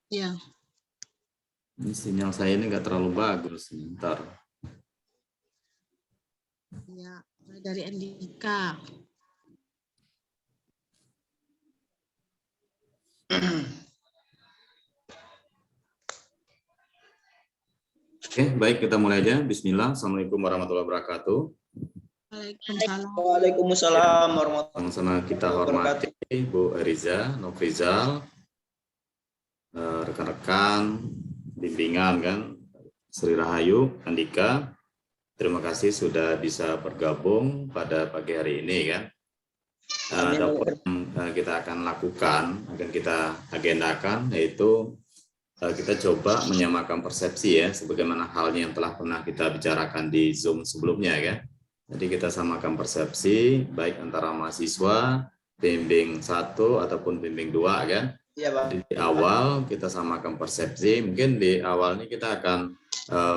Iya. Ini sinyal saya ini nggak terlalu bagus. Sebentar. Ya, dari Andika. Oke, baik, kita mulai aja. Bismillah. Assalamualaikum warahmatullahi wabarakatuh. Waalaikumsalam. Waalaikumsalam warahmatullahi Sama-sama kita hormati Bu Eriza, Nofrizal, rekan-rekan bimbingan kan, Sri Rahayu, Andika. Terima kasih sudah bisa bergabung pada pagi hari ini kan. Kita akan lakukan, akan kita agendakan, yaitu kita coba menyamakan persepsi ya, sebagaimana halnya yang telah pernah kita bicarakan di Zoom sebelumnya kan. Jadi kita samakan persepsi baik antara mahasiswa bimbing 1 ataupun bimbing 2 kan. Iya, Pak. Jadi di awal kita samakan persepsi, mungkin di awal ini kita akan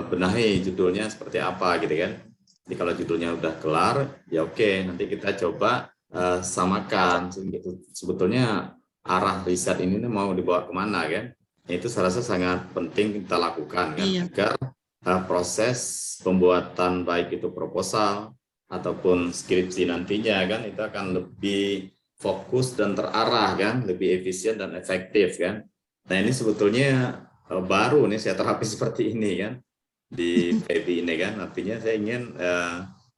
benahi judulnya seperti apa gitu kan. Jadi kalau judulnya udah kelar, ya oke, nanti kita coba samakan sebetulnya arah riset ini mau dibawa kemana kan. Itu saya rasa sangat penting kita lakukan kan, Iya. agar proses pembuatan baik itu proposal ataupun skripsi nantinya kan itu akan lebih fokus dan terarah kan, lebih efisien dan efektif kan. Nah ini sebetulnya baru nih saya terapi seperti ini kan di PB ini kan. Artinya saya ingin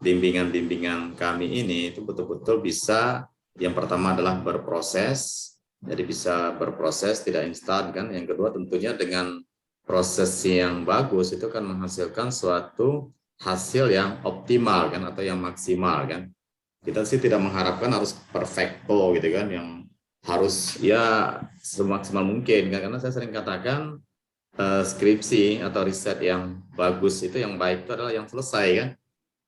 bimbingan-bimbingan kami ini itu betul-betul bisa, yang pertama adalah berproses, jadi bisa berproses tidak instan kan. Yang kedua tentunya dengan proses yang bagus itu kan menghasilkan suatu hasil yang optimal kan, atau yang maksimal kan. Kita sih tidak mengharapkan harus perfecto gitu kan, yang harus ya semaksimal mungkin kan, karena saya sering katakan skripsi atau riset yang bagus itu, yang baik itu adalah yang selesai kan.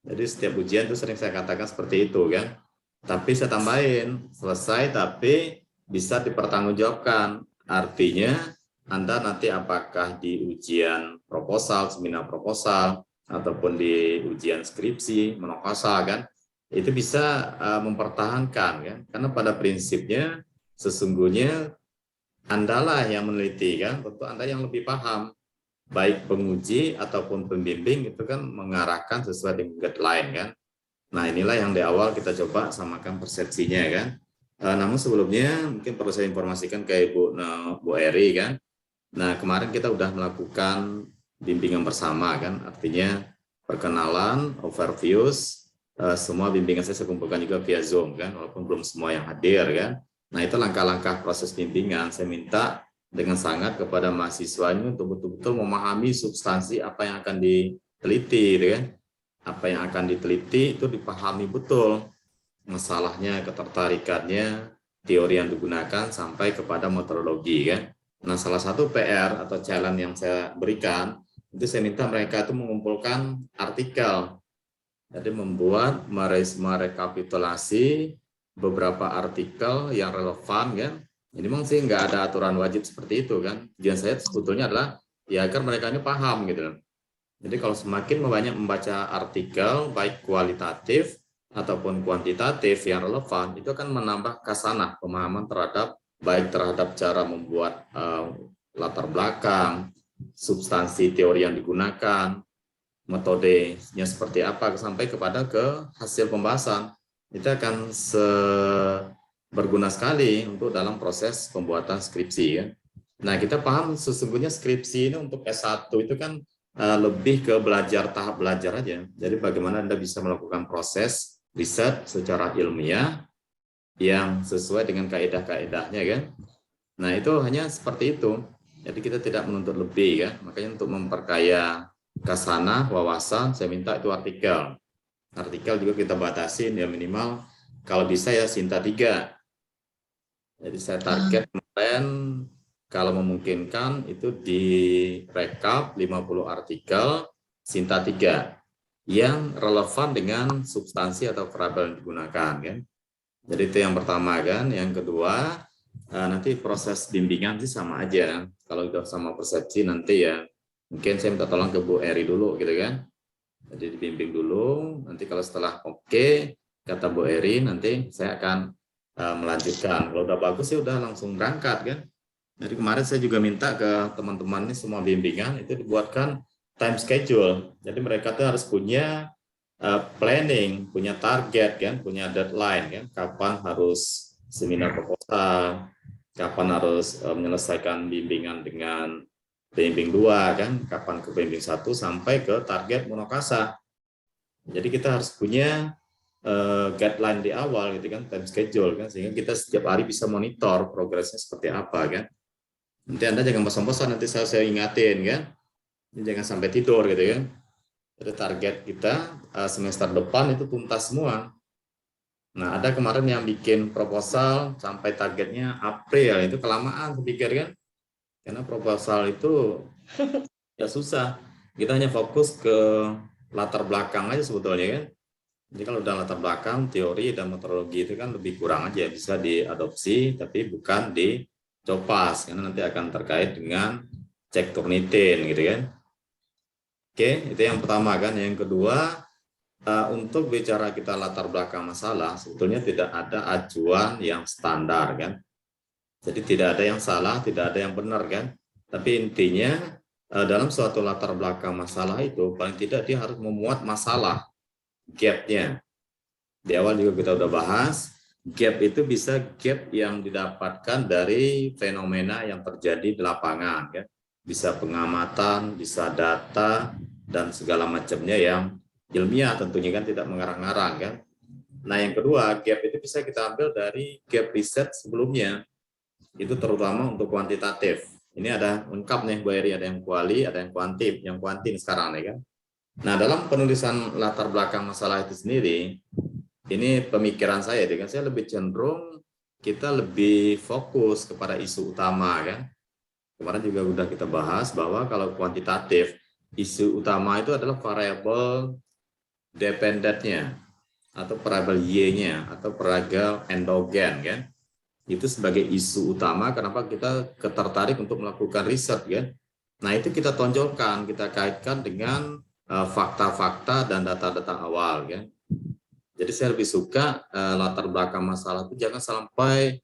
Jadi setiap ujian itu sering saya katakan seperti itu kan. Tapi saya tambahin, selesai tapi bisa dipertanggungjawabkan. Artinya Anda nanti apakah di ujian proposal, seminar proposal, ataupun di ujian skripsi, monofasa kan, itu bisa mempertahankan kan. Karena pada prinsipnya sesungguhnya Andalah yang meneliti kan, tentu Anda yang lebih paham. Baik penguji ataupun pembimbing itu kan mengarahkan sesuai dengan guideline kan. Nah inilah yang di awal kita coba samakan persepsinya kan. Namun sebelumnya mungkin perlu saya informasikan ke Bu Eri kan. Nah kemarin kita udah melakukan bimbingan bersama kan, artinya perkenalan, overviews, semua bimbingan saya kumpulkan juga via Zoom kan, walaupun belum semua yang hadir kan. Nah itu langkah-langkah proses bimbingan, saya minta dengan sangat kepada mahasiswanya untuk betul-betul memahami substansi apa yang akan diteliti gitu kan. Apa yang akan diteliti itu dipahami betul, masalahnya, ketertarikannya, teori yang digunakan sampai kepada metodologi kan. Nah salah satu PR atau challenge yang saya berikan itu saya minta mereka itu mengumpulkan artikel, jadi membuat merekapitulasi beberapa artikel yang relevan kan. Jadi memang sih nggak ada aturan wajib seperti itu kan. Tujuan saya sebetulnya adalah ya agar mereka ini paham gitu loh. Jadi kalau semakin banyak membaca artikel baik kualitatif ataupun kuantitatif yang relevan, itu akan menambah kasanah pemahaman terhadap baik terhadap cara membuat latar belakang, substansi teori yang digunakan, metodenya seperti apa, sampai kepada ke hasil pembahasan. Itu akan berguna sekali untuk dalam proses pembuatan skripsi ya. Nah kita paham sesungguhnya skripsi ini untuk S1 itu kan lebih ke belajar, tahap belajar aja. Jadi bagaimana Anda bisa melakukan proses riset secara ilmiah yang sesuai dengan kaedah-kaedahnya kan. Nah itu hanya seperti itu. Jadi kita tidak menuntut lebih kan. Makanya untuk memperkaya kasanah, wawasan, saya minta itu artikel. Artikel juga kita batasin ya minimal kalau bisa ya Sinta 3. Jadi saya target kemarin kalau memungkinkan itu di rekap 50 artikel Sinta 3 yang relevan dengan substansi atau variabel yang digunakan kan. Jadi itu yang pertama kan. Yang kedua nanti proses bimbingan sih sama aja. Kalau udah sama persepsi nanti ya mungkin saya minta tolong ke Bu Eri dulu gitu kan. Jadi dibimbing dulu, nanti kalau setelah oke, kata Bu Eri, nanti saya akan melanjutkan. Kalau udah bagus ya udah langsung berangkat kan. Jadi kemarin saya juga minta ke teman-teman ini semua bimbingan itu dibuatkan time schedule. Jadi mereka tuh harus punya planning, punya target kan, punya deadline kan, kapan harus seminar proposal, kapan harus menyelesaikan bimbingan dengan pembimbing 2 kan, kapan ke pembimbing 1 sampai ke target monokasa. Jadi kita harus punya guideline di awal gitu kan, time schedule kan, sehingga kita setiap hari bisa monitor progresnya seperti apa kan. Nanti Anda jangan bosan-bosan, nanti saya ingatin kan. Jangan sampai tidur gitu kan. Jadi target kita semester depan itu tuntas semua. Nah, ada kemarin yang bikin proposal sampai targetnya April, itu kelamaan saya pikir kan. Karena proposal itu ya susah. Kita hanya fokus ke latar belakang aja sebetulnya kan. Jadi kalau udah latar belakang, teori dan metodologi itu kan lebih kurang aja bisa diadopsi, tapi bukan dicopas karena nanti akan terkait dengan cek Turnitin gitu kan. Oke, itu yang pertama kan. Yang kedua, untuk bicara kita latar belakang masalah, sebetulnya tidak ada acuan yang standar kan. Jadi tidak ada yang salah, tidak ada yang benar kan. Tapi intinya dalam suatu latar belakang masalah itu paling tidak dia harus memuat masalah, gap-nya. Di awal juga kita udah bahas, gap itu bisa gap yang didapatkan dari fenomena yang terjadi di lapangan kan. Bisa pengamatan, bisa data, dan segala macamnya yang ilmiah tentunya kan, tidak mengarang-arang kan. Nah yang kedua, gap itu bisa kita ambil dari gap riset sebelumnya. Itu terutama untuk kuantitatif. Ini ada lengkap nih Bu Eri, ada yang kuali, ada yang kuantif. Yang kuantin sekarang nih kan. Nah dalam penulisan latar belakang masalah itu sendiri, ini pemikiran saya, dengan saya lebih cenderung kita lebih fokus kepada isu utama kan. Kemarin juga sudah kita bahas bahwa kalau kuantitatif, isu utama itu adalah variabel dependentnya atau variabel Y-nya atau variabel endogen kan. Itu sebagai isu utama kenapa kita tertarik untuk melakukan riset kan. Nah, itu kita tonjolkan, kita kaitkan dengan fakta-fakta dan data-data awal kan. Jadi saya lebih suka latar belakang masalah itu jangan sampai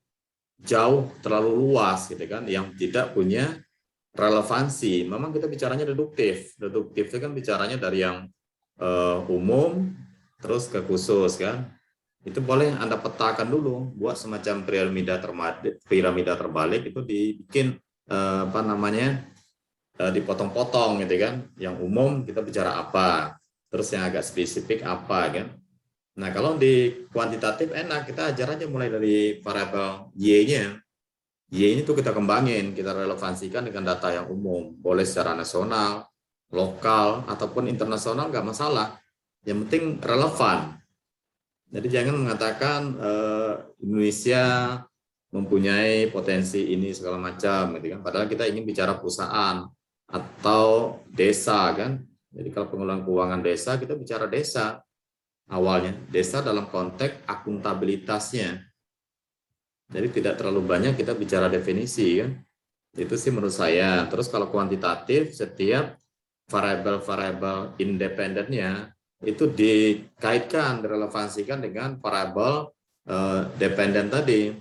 jauh terlalu luas gitu kan, yang tidak punya relevansi. Memang kita bicaranya deduktif. Deduktif itu kan bicaranya dari yang umum terus ke khusus kan. Itu boleh Anda petakan dulu, buat semacam piramida terbalik itu dibikin apa namanya? Dipotong-potong gitu kan. Yang umum kita bicara apa, terus yang agak spesifik apa kan. Nah, kalau di kuantitatif enak, kita ajar aja mulai dari variabel Y-nya. Y-nya itu kita kembangin, kita relevansikan dengan data yang umum. Boleh secara nasional, lokal, ataupun internasional, nggak masalah. Yang penting relevan. Jadi jangan mengatakan Indonesia mempunyai potensi ini segala macam, gitu kan. Padahal kita ingin bicara perusahaan atau desa kan. Jadi kalau pengelolaan keuangan desa, kita bicara desa. Awalnya desa dalam konteks akuntabilitasnya. Jadi tidak terlalu banyak kita bicara definisi kan. Itu sih menurut saya. Terus kalau kuantitatif, setiap variabel-variabel independennya itu dikaitkan, direlevansikan dengan variabel dependen tadi.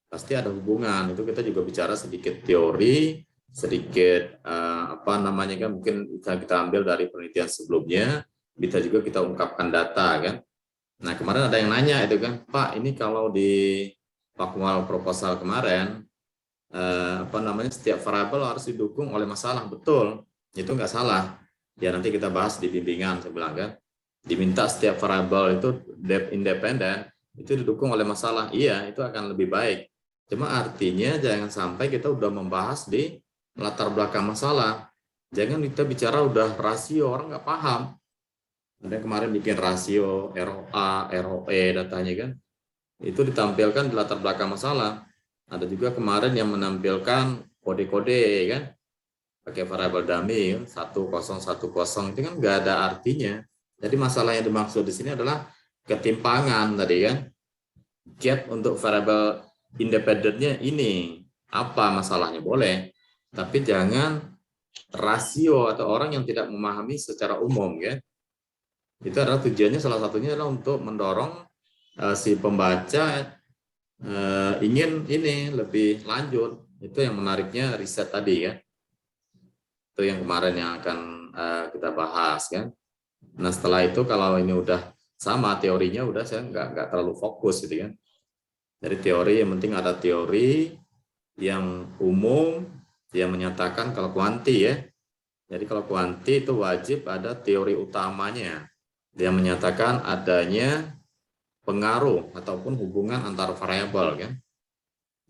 Pasti ada hubungan. Itu kita juga bicara sedikit teori, sedikit apa namanya kan, mungkin bisa kita ambil dari penelitian sebelumnya. Bisa juga kita ungkapkan data kan. Nah kemarin ada yang nanya itu kan, Pak ini kalau di faktual proposal kemarin apa namanya setiap variabel harus didukung oleh masalah. Betul, itu nggak salah. Ya nanti kita bahas di bimbingan saya bilang kan. Diminta setiap variabel itu independen itu didukung oleh masalah. Iya itu akan lebih baik. Cuma artinya jangan sampai kita udah membahas di latar belakang masalah. Jangan kita bicara udah rasio, orang nggak paham. Ada kemarin bikin rasio, ROA, ROE datanya kan. Itu ditampilkan di latar belakang masalah. Ada juga kemarin yang menampilkan kode-kode kan. Pakai variabel dummy 1010 itu kan nggak ada artinya. Jadi masalah yang dimaksud di sini adalah ketimpangan tadi kan. Gap untuk variabel independennya ini. Apa masalahnya? Boleh. Tapi jangan rasio atau orang yang tidak memahami secara umum kan. Itu adalah tujuannya, salah satunya adalah untuk mendorong si pembaca ingin ini lebih lanjut, Itu yang menariknya riset tadi ya. Itu yang kemarin yang akan kita bahas kan. Nah setelah itu kalau ini udah sama teorinya udah saya nggak terlalu fokus gitu kan. Jadi teori yang penting ada teori yang umum yang menyatakan kalau kuanti ya. Jadi kalau kuanti itu wajib ada teori utamanya yang menyatakan adanya pengaruh ataupun hubungan antar variabel kan.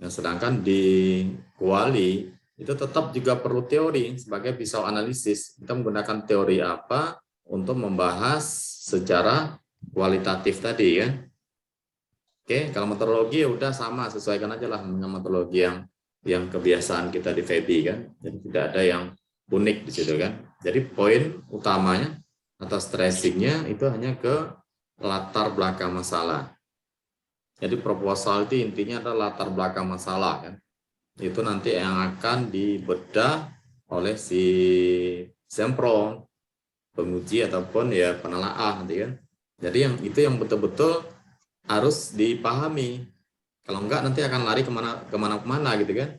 Nah, sedangkan di kuali itu tetap juga perlu teori sebagai pisau analisis. Kita menggunakan teori apa untuk membahas secara kualitatif tadi ya. Oke, kalau metodologi ya udah sama, sesuaikan aja lah dengan metodologi yang kebiasaan kita di FEBI kan. Jadi tidak ada yang unik di situ kan. Jadi poin utamanya atau stressingnya itu hanya ke latar belakang masalah. Jadi proposal itu intinya adalah latar belakang masalah kan. Itu nanti yang akan dibedah oleh si sempro, penguji ataupun ya penelaah nanti kan. Jadi yang itu yang betul-betul harus dipahami. Kalau enggak nanti akan lari kemana-kemana gitu kan.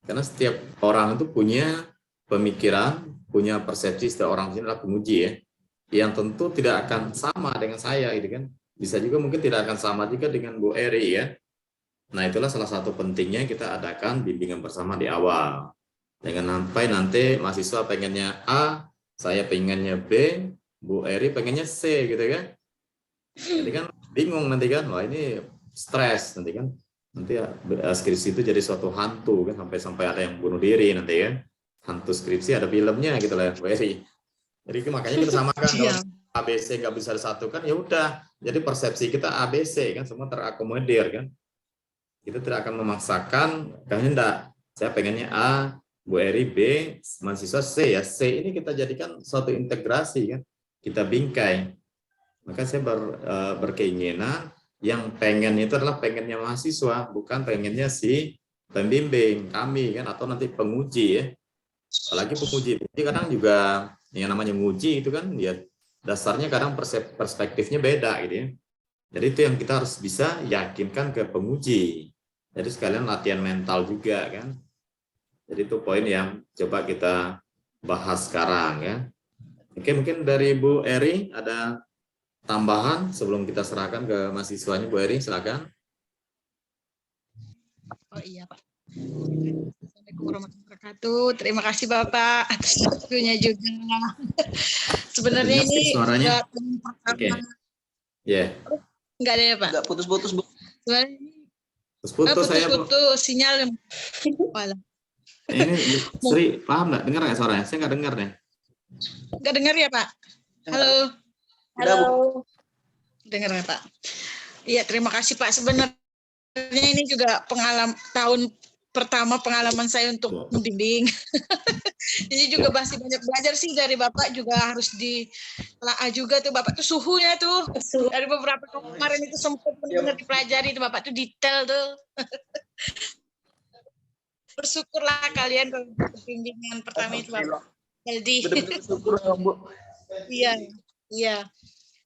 Karena setiap orang itu punya pemikiran, punya persepsi. Setiap orang ini adalah penguji ya, yang tentu tidak akan sama dengan saya gitu kan. Bisa juga mungkin tidak akan sama juga dengan Bu Eri ya. Nah itulah salah satu pentingnya kita adakan bimbingan bersama di awal. Jangan sampai nanti mahasiswa pengennya A, saya pengennya B, Bu Eri pengennya C gitu kan. Jadi kan bingung nanti kan, wah ini stres nanti kan. Nanti skripsi itu jadi suatu hantu kan, sampai ada yang bunuh diri nanti kan. Hantu skripsi ada filmnya gitu lah Bu Eri. Jadi makanya kita samakan kalau ABC nggak bisa disatukan ya udah. Jadi persepsi kita ABC kan semua terakomodir kan. Kita tidak akan memaksakan kehendak. Saya pengennya A, Bu Eri B, mahasiswa C ya. C ini kita jadikan suatu integrasi kan. Kita bingkai. Maka saya berkeinginan yang pengen itu adalah pengennya mahasiswa, bukan pengennya si pembimbing kami kan atau nanti penguji ya. Apalagi penguji. Jadi kadang juga yang namanya nguji itu kan ya dasarnya kadang perspektifnya beda gitu ya. Jadi itu yang kita harus bisa yakinkan ke penguji. Jadi sekalian latihan mental juga kan. Jadi itu poin yang coba kita bahas sekarang ya. Oke, mungkin dari Bu Eri ada tambahan sebelum kita serahkan ke mahasiswanya. Bu Eri, silakan. Oh iya Pak. Assalamualaikum warahmatullahi wabarakatuh. Terima kasih Bapak atas waktunya juga. Sebenarnya Dengar sih ini suaranya. Oke. Ya. Enggak ada ya Pak. Enggak putus-putus, Bu. Sebenarnya Putus saya, Bu. putus sinyal. Walah. Ini Sri, paham nggak? Dengar nggak suaranya? Saya nggak dengar deh. Enggak dengar ya Pak? Halo. Halo. Dengar ya Pak? Iya, terima kasih Pak. Sebenarnya ini juga tahun pertama pengalaman saya untuk membimbing. Ini juga masih banyak belajar sih dari Bapak, juga harus ditelaah juga tuh Bapak tuh suhunya tuh. Dari beberapa kemarin itu sempat benar dipelajari tuh Bapak tuh detail tuh. Bersyukurlah kalian kalau bimbingan pertama itu Bapak. Jadi Benar-benar syukur ya, Bu. iya.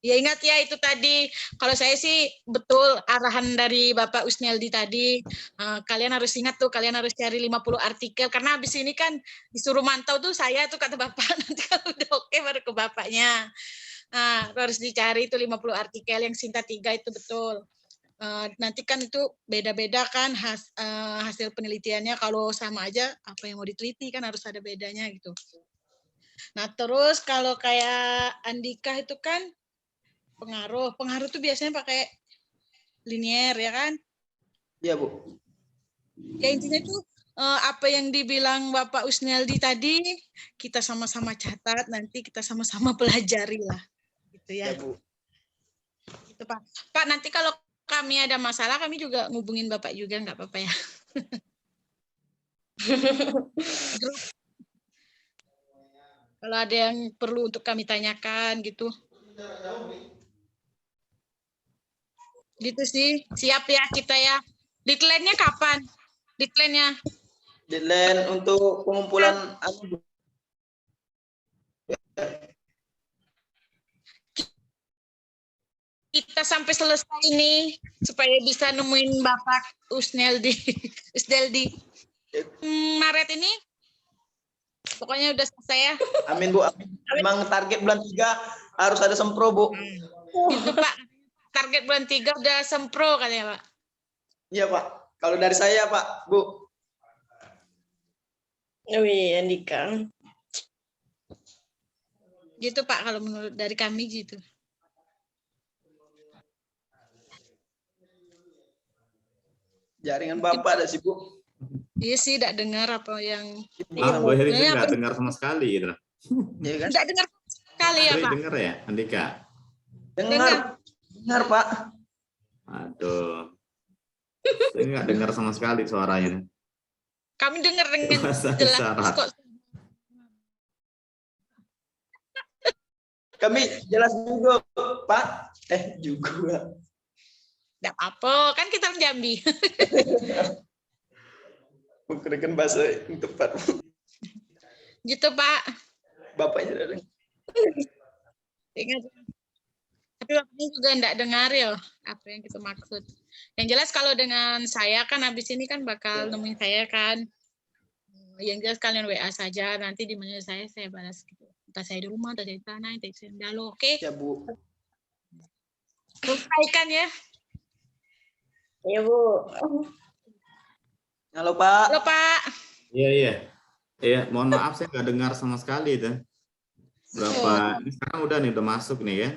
Ya ingat ya itu tadi, kalau saya sih betul arahan dari Bapak Usneldi tadi, kalian harus ingat tuh, kalian harus cari 50 artikel, karena habis ini kan disuruh mantau tuh saya tuh kata Bapak, nanti kalau udah oke baru ke Bapaknya. Nah, harus dicari itu 50 artikel yang Sinta 3 itu betul. Nanti kan itu beda-beda kan hasil penelitiannya, kalau sama aja apa yang mau diteliti kan harus ada bedanya gitu. Nah terus kalau kayak Andika itu kan pengaruh tuh biasanya pakai linier ya kan? Iya, Bu. Ya intinya tuh apa yang dibilang Bapak Usneldi tadi kita sama-sama catat, nanti kita sama-sama pelajari lah, gitu ya. Iya, Bu. Gitu Pak. Pak nanti kalau kami ada masalah kami juga ngubungin Bapak juga nggak apa-apa ya. Kalau ada yang perlu untuk kami tanyakan gitu. Gitu sih, siap ya kita ya. Deadline-nya kapan? Deadline-nya? Deadline untuk pengumpulan kita sampai selesai ini supaya bisa nemuin Bapak Usneldi. Maret ini pokoknya udah selesai ya. Amin Bu, amin. Memang target bulan 3 harus ada sempro Bu. Itu Pak, target bulan 3 udah sempro katanya Pak. Iya Pak, kalau dari saya Pak, Bu. Wih, Andika. Gitu Pak, kalau menurut dari kami gitu. Jaringan Bapak ada sih Bu. Iya sih, tidak dengar apa yang Ah, Bu Heri Iya, nggak apa- dengar sama sekali gitu. Iya kan? tidak dengar sekali ya Heri Pak. dengar ya, Andika? Dengar Pak. Aduh. Saya nggak dengar sama sekali suaranya. Kami dengar dengan Bahasa jelas isyarat. kok. Kami jelas juga Pak. Juga. Tidak apa, kan kita orang Jambi. Bukan bahasa yang tepat. Gitu Pak. Bapaknya ada. Ingat. Tapi bapaknya juga tidak dengar ya apa yang kita maksud. Yang jelas kalau dengan saya kan habis ini kan bakal nemuin saya kan. Yang jelas kalian WA saja, nanti di mana saya balas gitu. Entah saya di rumah, entah saya di tanah, entah saya di dalam, oke? Ya Bu. Selesaikan ya. Iya, Bu. Halo Pak. Halo Pak. Iya, iya. Iya, mohon maaf saya nggak dengar sama sekali itu. Berapa? Ini sekarang udah nih, udah masuk nih kan.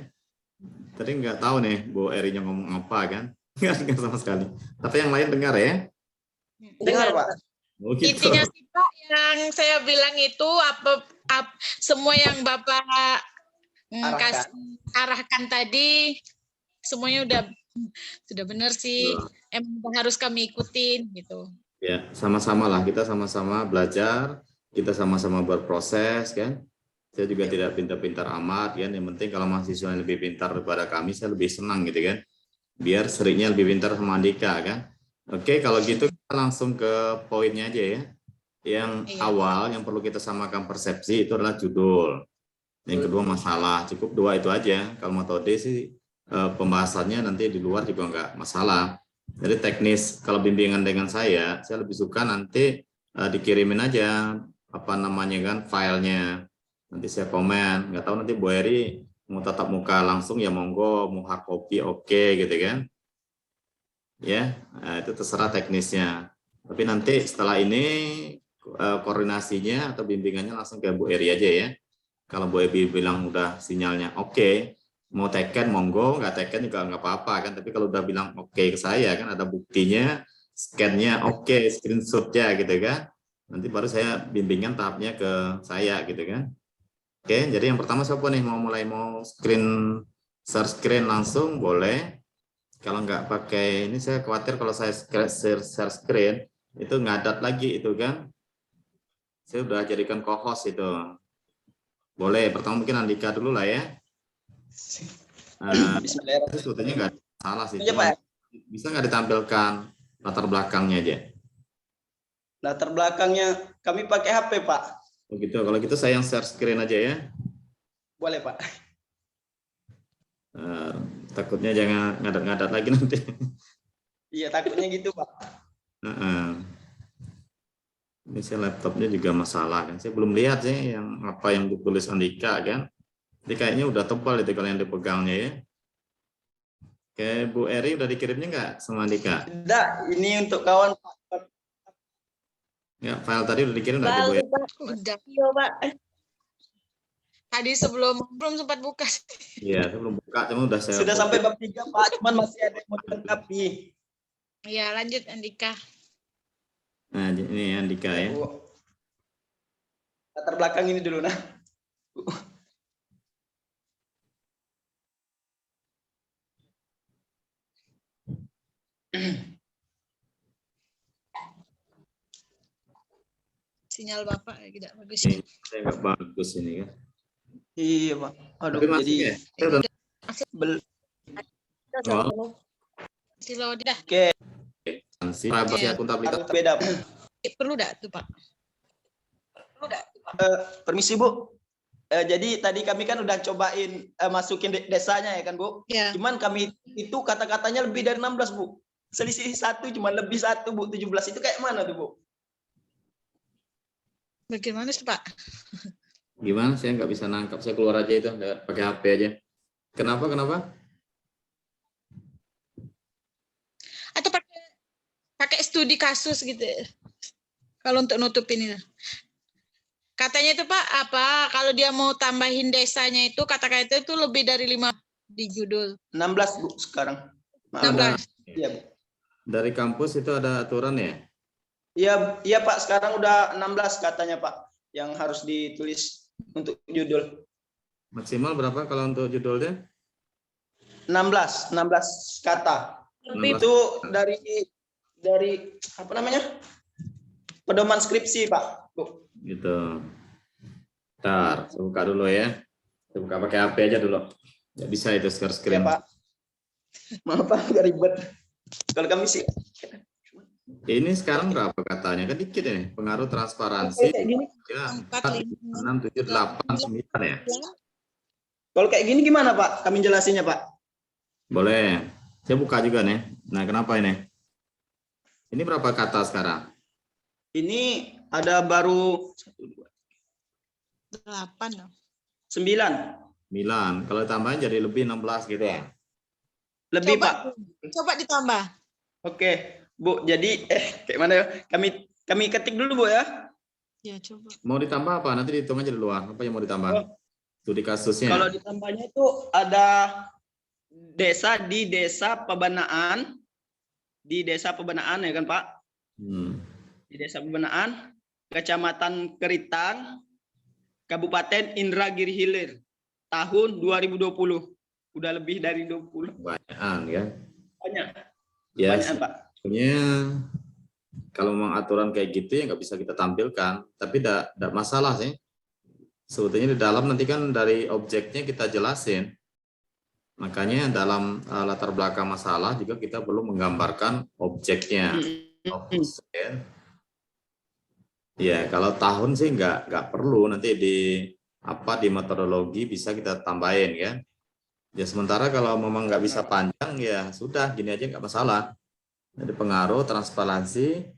Tadi nggak tahu nih Bu Erinya ngomong apa kan. Nggak dengar sama sekali. Tapi yang lain dengar ya. Dengar Pak. Oh, gitu. Intinya sih Pak, yang saya bilang itu semua yang Bapak arahkan tadi semuanya sudah benar sih. Emang harus kami ikutin gitu. Ya, sama-sama lah. Kita sama-sama belajar, kita sama-sama berproses kan. Saya juga tidak pintar-pintar amat kan. Yang penting kalau mahasiswa yang lebih pintar daripada kami, saya lebih senang gitu kan. Biar seringnya lebih pintar sama Andika kan. Oke, kalau gitu kita langsung ke poinnya aja ya. Yang awal yang perlu kita samakan persepsi itu adalah judul. Yang kedua masalah. Cukup 2 itu aja. Kalau metode sih pembahasannya nanti di luar juga nggak masalah. Jadi teknis kalau bimbingan dengan saya lebih suka nanti dikirimin aja apa namanya kan filenya. Nanti saya komen. Nggak tahu nanti Bu Eri mau tatap muka langsung ya monggo, mau hard copy oke gitu kan. Ya, itu terserah teknisnya. Tapi nanti setelah ini koordinasinya atau bimbingannya langsung ke Bu Eri aja ya. Kalau Bu Eri bilang udah sinyalnya oke, mau teken monggo, nggak teken juga nggak apa-apa kan. Tapi kalau udah bilang oke ke saya kan ada buktinya, scan-nya oke, screenshot-nya gitu kan. Nanti baru saya bimbingan tahapnya ke saya gitu kan. Oke, jadi yang pertama siapa nih mau share screen langsung boleh. Kalau nggak pakai ini saya khawatir kalau saya share screen itu ngadat lagi itu kan. Saya udah jadikan co-host itu. Boleh, pertama mungkin Andika dulu lah ya. Sebetulnya nggak salah sih. Iya, Pak. Bisa nggak ditampilkan latar belakangnya aja? Latar belakangnya kami pakai HP Pak. Oh gitu. Kalau gitu saya yang share screen aja ya. Boleh Pak. Takutnya jangan ngadat-ngadat lagi nanti. Iya takutnya gitu Pak. Ini saya laptopnya juga masalah kan. Saya belum lihat sih yang apa yang ditulis Andika kan. Jadi kayaknya udah tebal itu kalau yang dipegangnya ya. Oke, Bu Eri udah dikirimnya nggak sama Andika? Tidak, ini untuk kawan Pak. Ya, file tadi udah dikirim nggak Bu Eri? Udah. Iya, Pak. Tadi belum sempat buka. Iya, saya belum buka, cuma udah saya. Sudah sampai bab 3 Pak, cuman masih ada yang mau dilengkapi. Iya, lanjut Andika. Nah, ini Andika ya. Latar belakang ini dulu nah. Sinyal Bapak tidak bagus. Ini saya nggak bagus ini kan. Iya Pak. Aduh, Tapi masih jadi ya? Saya udah. Oh. Silo dah. Oke. Sanksi privasi akuntabilitas. Harus beda. Perlu enggak tuh, Pak? Permisi Bu. Jadi tadi kami kan udah cobain masukin desanya ya kan Bu. Ya. Cuman kami itu kata-katanya lebih dari 16 Bu. Selisih 1 cuma lebih 1 Bu, 17 itu kayak mana tuh Bu? Bagaimana sih Pak? Gimana? Saya nggak bisa nangkap. Saya keluar aja itu pakai HP aja. Kenapa? Atau pakai studi kasus gitu. Kalau untuk nutupin itu. Katanya itu Pak, apa kalau dia mau tambahin desanya itu kata-kata itu lebih dari 5 di judul. 16 Bu sekarang. Maaf. 16. Iya Bu. Dari kampus itu ada aturan ya? Iya Pak, sekarang udah 16 katanya Pak yang harus ditulis untuk judul. Maksimal berapa kalau untuk judulnya? 16 kata. 16. Itu dari apa namanya? Pedoman skripsi Pak. Bu. Gitu. Ntar, saya buka dulu ya. Saya buka pakai HP aja dulu. Nggak bisa itu share Ya screen. Pak. Maaf Pak, agak ribet. Kalau kami sih Ini sekarang berapa katanya? Kan dikit ini. Pengaruh transparansi. kayak gini. Ya, 4, 6, 7, 8, 9 ya. Kalau kayak gini gimana Pak? Kami jelasinnya Pak. Boleh. Saya buka juga nih. Nah, kenapa ini? Ini berapa kata sekarang? Ini ada baru 8 dong. 9. 9. Kalau tambahin jadi lebih 16 gitu ya. Lebih Pak. Coba ditambah. Oke, Bu. Jadi kayak mana ya? Kami ketik dulu Bu ya. Ya, coba. Mau ditambah apa? Nanti dihitung aja dulu. Apa yang mau ditambah? Oh. Studi kasusnya. Kalau ditambahnya itu ada desa di desa Pebenaan. Di desa Pebenaan ya kan Pak? Di desa Pebenaan, Kecamatan Keritang, Kabupaten Indragiri Hilir, tahun 2020. Udah lebih dari 20. Banyakan ya. Banyak. Ya, Banyak Pak. sebenarnya kalau memang aturan kayak gitu ya nggak bisa kita tampilkan, tapi tidak masalah sih. Sebetulnya di dalam nanti kan dari objeknya kita jelasin. Makanya dalam latar belakang masalah juga kita perlu menggambarkan objeknya. Ya, kalau tahun sih nggak perlu, nanti di metodologi bisa kita tambahin kan. Ya sementara kalau memang nggak bisa panjang ya sudah gini aja nggak masalah. Jadi pengaruh transparansi,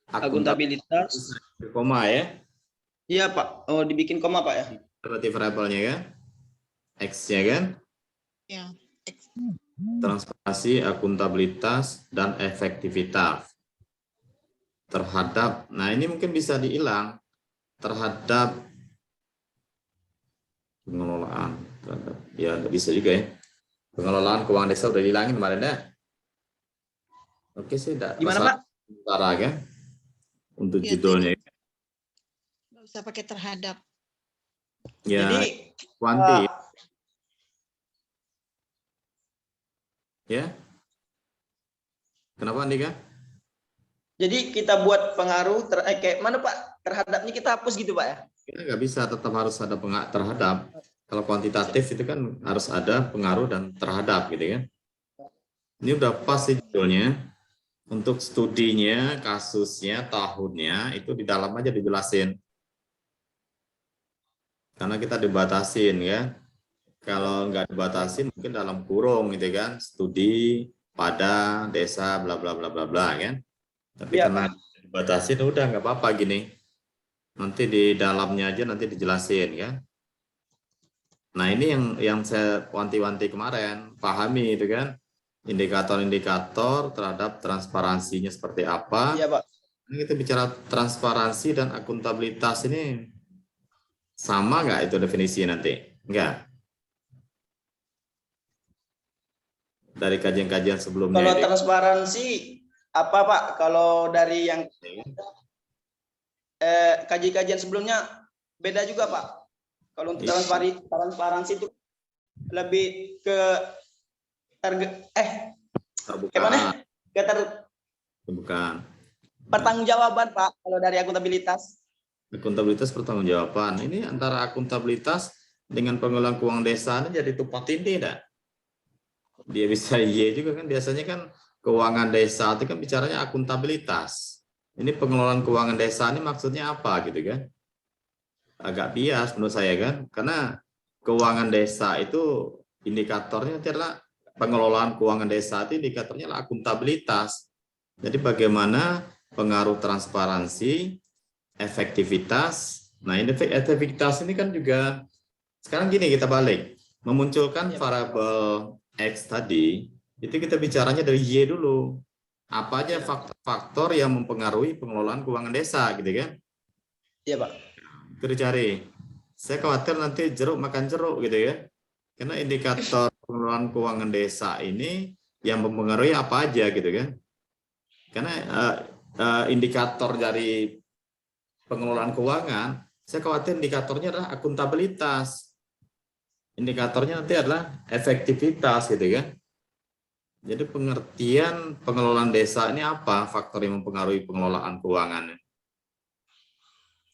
Akuntabilitas. koma ya. Iya Pak. Oh dibikin koma Pak ya. Relative variable-nya kan, X-nya kan. Ya. Transparansi, akuntabilitas, dan efektivitas terhadap, nah ini mungkin bisa dihilang, terhadap pengelolaan, ya nggak bisa juga ya, pengelolaan keuangan desa udah dihilangin kemarin ya. Oke sih, Gimana Pak? Sementara kan untuk Ya, judulnya nggak usah pakai terhadap. ya. Jadi Kuanti ya. Kenapa Andika? jadi kita buat pengaruh kayak mana Pak? Terhadapnya kita hapus gitu Pak ya? Kita nggak bisa, tetap harus ada terhadap. Kalau kuantitatif itu kan harus ada pengaruh dan terhadap gitu kan. Ini udah pas sih judulnya. Untuk studinya, kasusnya, tahunnya itu di dalam aja dijelasin. Karena kita dibatasin ya. Kalau nggak dibatasin mungkin dalam kurung gitu kan, studi pada desa bla bla bla bla bla kan. Tapi Ya, karena dibatasin udah nggak apa-apa gini. Nanti di dalamnya aja nanti dijelasin ya. Nah ini yang saya wanti-wanti kemarin, pahami itu kan. Indikator-indikator terhadap transparansinya seperti apa. Iya Pak. Ini kita bicara transparansi dan akuntabilitas ini sama nggak itu definisi nanti? Enggak. Dari kajian-kajian sebelumnya. Kalau transparansi apa Pak? Kalau dari yang kajian sebelumnya beda juga Pak. Kalau untuk transparansi itu lebih ke terbuka. Bukan. Pertanggungjawaban Pak. Kalau dari akuntabilitas. Akuntabilitas pertanggungjawaban. Ini antara akuntabilitas dengan pengelolaan keuangan desa ini jadi tumpang tindih dah. Dia bisa iya juga kan, biasanya kan keuangan desa itu kan bicaranya akuntabilitas. Ini pengelolaan keuangan desa ini maksudnya apa gitu kan? Agak bias menurut saya kan, karena keuangan desa itu indikatornya adalah pengelolaan keuangan desa itu indikatornya adalah akuntabilitas. Jadi bagaimana pengaruh transparansi efektivitas. Nah, efektivitas ini kan juga sekarang gini, kita balik memunculkan variabel X tadi, itu kita bicaranya dari Y dulu. Apa aja faktor-faktor yang mempengaruhi pengelolaan keuangan desa, gitu kan? Iya, Pak. Itu dicari. Saya khawatir nanti jeruk makan jeruk, gitu ya. Karena indikator pengelolaan keuangan desa ini yang mempengaruhi apa aja, gitu kan? Karena indikator dari pengelolaan keuangan, saya khawatir indikatornya adalah akuntabilitas. Indikatornya nanti adalah efektivitas, gitu kan? Jadi pengertian pengelolaan desa ini apa faktor yang mempengaruhi pengelolaan keuangannya?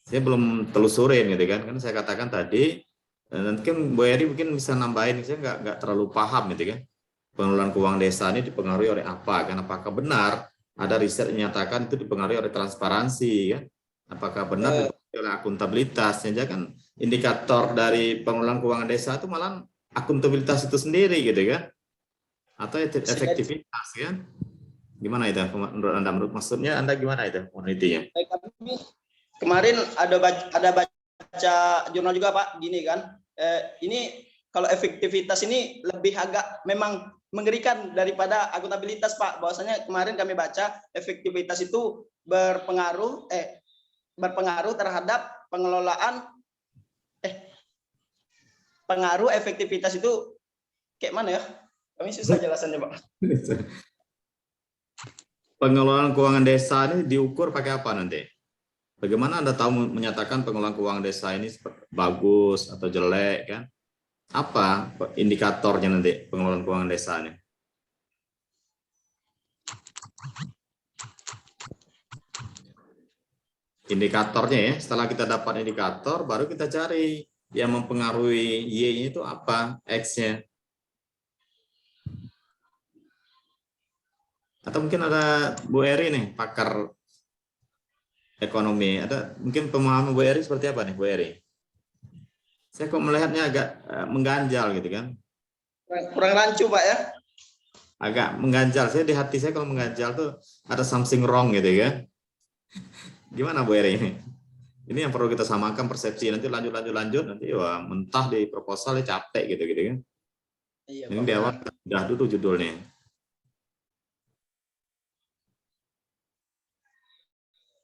Saya belum telusurin, gitu kan? Kan saya katakan tadi, nanti kan Bu Eri mungkin bisa nambahin, saya nggak terlalu paham, gitu kan? Pengelolaan keuangan desa ini dipengaruhi oleh apa? Kan apakah benar ada riset yang menyatakan itu dipengaruhi oleh transparansi, kan? Apakah benar dipengaruhi oleh akuntabilitas? Jadi kan indikator dari pengelolaan keuangan desa itu malah akuntabilitas itu sendiri, gitu kan? Atau efektivitas, kan? Gimana itu menurut Anda? Maksudnya Anda gimana itu penelitiannya? Kami kemarin ada baca jurnal juga, Pak, gini kan. Ini kalau efektivitas ini lebih agak memang mengerikan daripada akuntabilitas, Pak. Bahwasanya kemarin kami baca efektivitas itu berpengaruh terhadap pengelolaan pengaruh efektivitas itu kayak mana ya? Kami susah jelasannya, Pak. Pengelolaan keuangan desa ini diukur pakai apa nanti? Bagaimana Anda tahu menyatakan pengelolaan keuangan desa ini bagus atau jelek, kan? Apa indikatornya nanti pengelolaan keuangan desa ini? Indikatornya ya, setelah kita dapat indikator, baru kita cari yang mempengaruhi Y-nya itu apa, X-nya. Atau mungkin ada Bu Eri nih, pakar ekonomi. Ada mungkin pemahaman Bu Eri seperti apa nih, Bu Eri? Saya kok melihatnya agak mengganjal, gitu kan? Kurang rancu, Pak, ya? Agak mengganjal. Saya di hati saya kalau mengganjal tuh ada something wrong, gitu kan? Gimana Bu Eri ini? Ini yang perlu kita samakan persepsi. Nanti lanjut nanti wah mentah di proposal capek, gitu kan? Iya, Ini Pak, di awal udah dulu judulnya.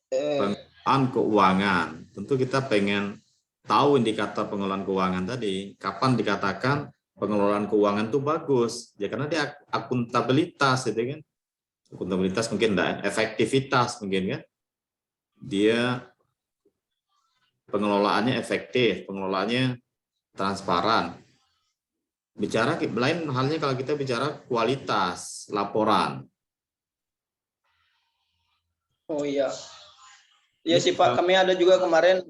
Pengelolaan keuangan. Tentu kita pengen tahu indikator pengelolaan keuangan tadi. Kapan dikatakan pengelolaan keuangan itu bagus? Ya karena dia akuntabilitas, gitu kan? Akuntabilitas mungkin enggak, efektivitas mungkin, kan? Dia pengelolaannya efektif, pengelolaannya transparan. Bicara lain halnya kalau kita bicara kualitas laporan. Oh iya. Iya sih, Pak, kami ada juga kemarin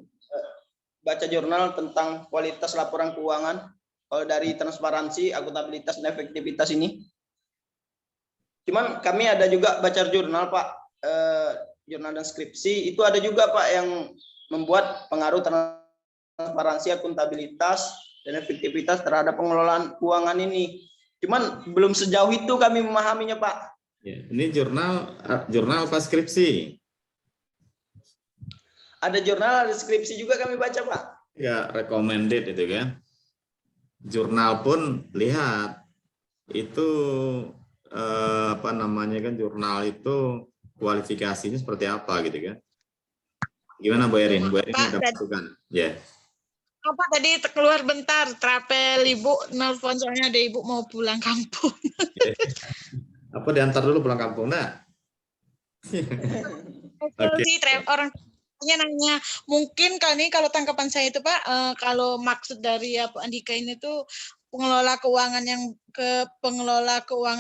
baca jurnal tentang kualitas laporan keuangan kalau dari transparansi, akuntabilitas, dan efektivitas ini. Cuman kami ada juga baca jurnal, Pak, jurnal dan skripsi itu ada juga, Pak, yang membuat pengaruh transparansi, akuntabilitas, dan efektivitas terhadap pengelolaan keuangan ini. Cuman belum sejauh itu kami memahaminya, Pak. Ya, ini jurnal apa skripsi? Ada jurnal, ada skripsi juga kami baca, Pak. Ya, recommended itu kan. Jurnal pun lihat itu apa namanya kan, jurnal itu kualifikasinya seperti apa, gitu kan. Gimana Bu Erin? Bu Erin ada masukan? Ya. Apa tadi keluar bentar, trapel Ibu nelfon soalnya ada Ibu mau pulang kampung. Apa diantar dulu pulang kampung, nak? Okay. Orang nanya, mungkin kalau tangkapan saya itu, Pak, kalau maksud dari Pak Andika ini tuh pengelola keuangan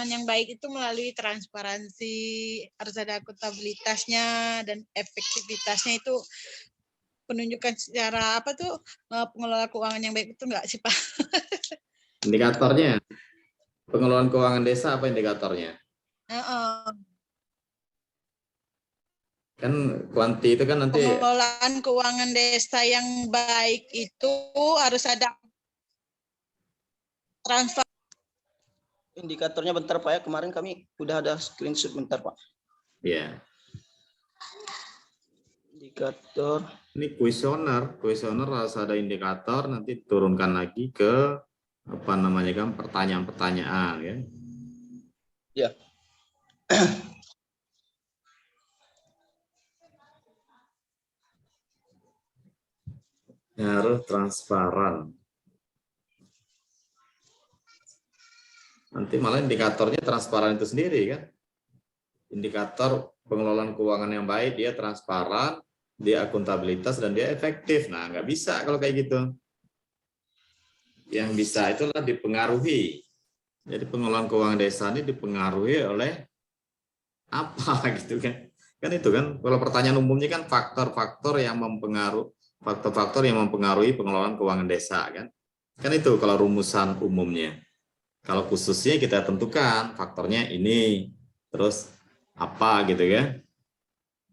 yang baik itu melalui transparansi, harus ada akuntabilitasnya dan efektivitasnya itu penunjukan secara apa tuh pengelola keuangan yang baik itu enggak sih, Pak? Indikatornya pengelolaan keuangan desa apa indikatornya? Kan kuanti itu kan nanti pengelolaan keuangan desa yang baik itu harus ada transfer. Indikatornya bentar, Pak, ya. Kemarin kami udah ada screenshot, bentar, Pak. ya. Indikator. Ini kuesioner harus ada indikator, nanti turunkan lagi ke apa namanya kan pertanyaan-pertanyaan ya. Ya. Harus transparan. Nanti malah indikatornya transparan itu sendiri kan. Indikator pengelolaan keuangan yang baik, dia transparan, dia akuntabilitas, dan dia efektif. Nah, nggak bisa kalau kayak gitu. Yang bisa itulah dipengaruhi. Jadi pengelolaan keuangan desa ini dipengaruhi oleh apa gitu kan. Kan itu kan, kalau pertanyaan umumnya kan faktor-faktor yang mempengaruhi pengelolaan keuangan desa kan. Kan itu kalau rumusan umumnya. Kalau khususnya kita tentukan faktornya ini, terus apa gitu ya.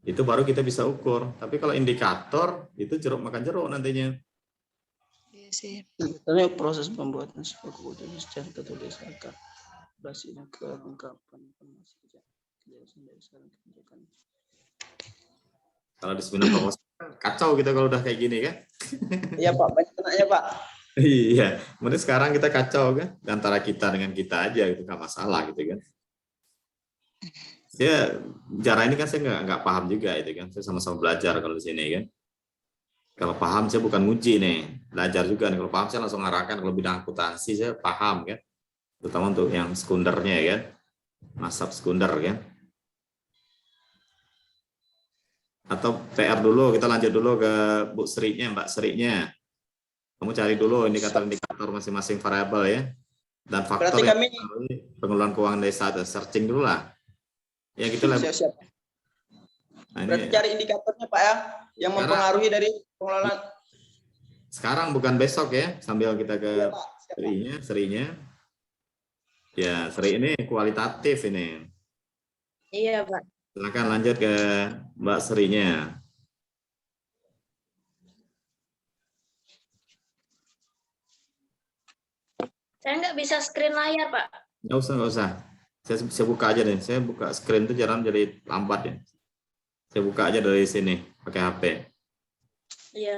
Itu baru kita bisa ukur. Tapi kalau indikator itu jeruk makan jeruk nantinya. Iya sih. Indikatornya proses pembuatan sebuah keputusan secara tertulis akan berhasilnya kelengkapan informasi kejelasan dari saran kebijakan. Kalau di seminar proposal kacau kita kalau udah kayak gini kan. Iya Pak, banyak kenanya Pak. Iya, kemudian sekarang kita kacau kan antara kita dengan kita aja itu nggak masalah gitu kan. Ya, cara ini kan saya nggak paham juga itu kan. Saya sama-sama belajar kalau di sini kan. Kalau paham saya bukan nguji nih, belajar juga nih. Kalau paham saya langsung arahkan. Kalau bidang akuntansi saya paham kan, terutama untuk yang sekundernya kan, masab sekunder kan. Atau PR dulu, kita lanjut dulu ke Bu Sri-nya, Mbak Sri-nya. Kamu cari dulu indikator-indikator masing-masing variabel ya, dan faktor Berarti yang kami mempengaruhi pengelolaan keuangan desa. Searching dulu lah. Ya gitu lah. siap-siap. Nah, Berarti ini cari indikatornya Pak ya, yang mempengaruhi dari pengelolaan. sekarang bukan besok ya, sambil kita ke Iya, Pak. Siap, Pak. Sri-nya. Ya, Sri ini kualitatif ini. Iya, Pak. Silakan lanjut ke Mbak Sri-nya. Saya nggak bisa screen layar, Pak. Nggak usah. Saya buka aja deh. Saya buka screen itu jarang jadi lambat ya. Saya buka aja dari sini pakai HP. Iya.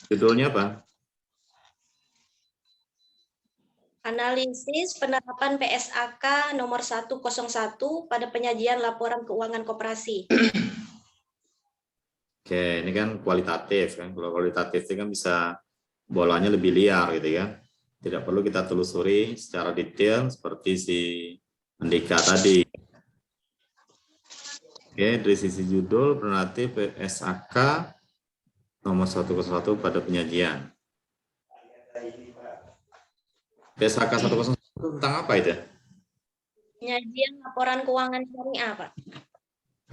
Judulnya apa? Analisis penerapan PSAK nomor 101 pada penyajian laporan keuangan koperasi. Oke, ini kan kualitatif kan. Kalau kualitatif itu kan bisa bolanya lebih liar gitu ya. Tidak perlu kita telusuri secara detail seperti si Andika tadi. Oke, dari sisi judul berarti PSAK nomor 101 pada penyajian. PSAK 101 tentang apa itu? Penyajian laporan keuangan syariah, Pak.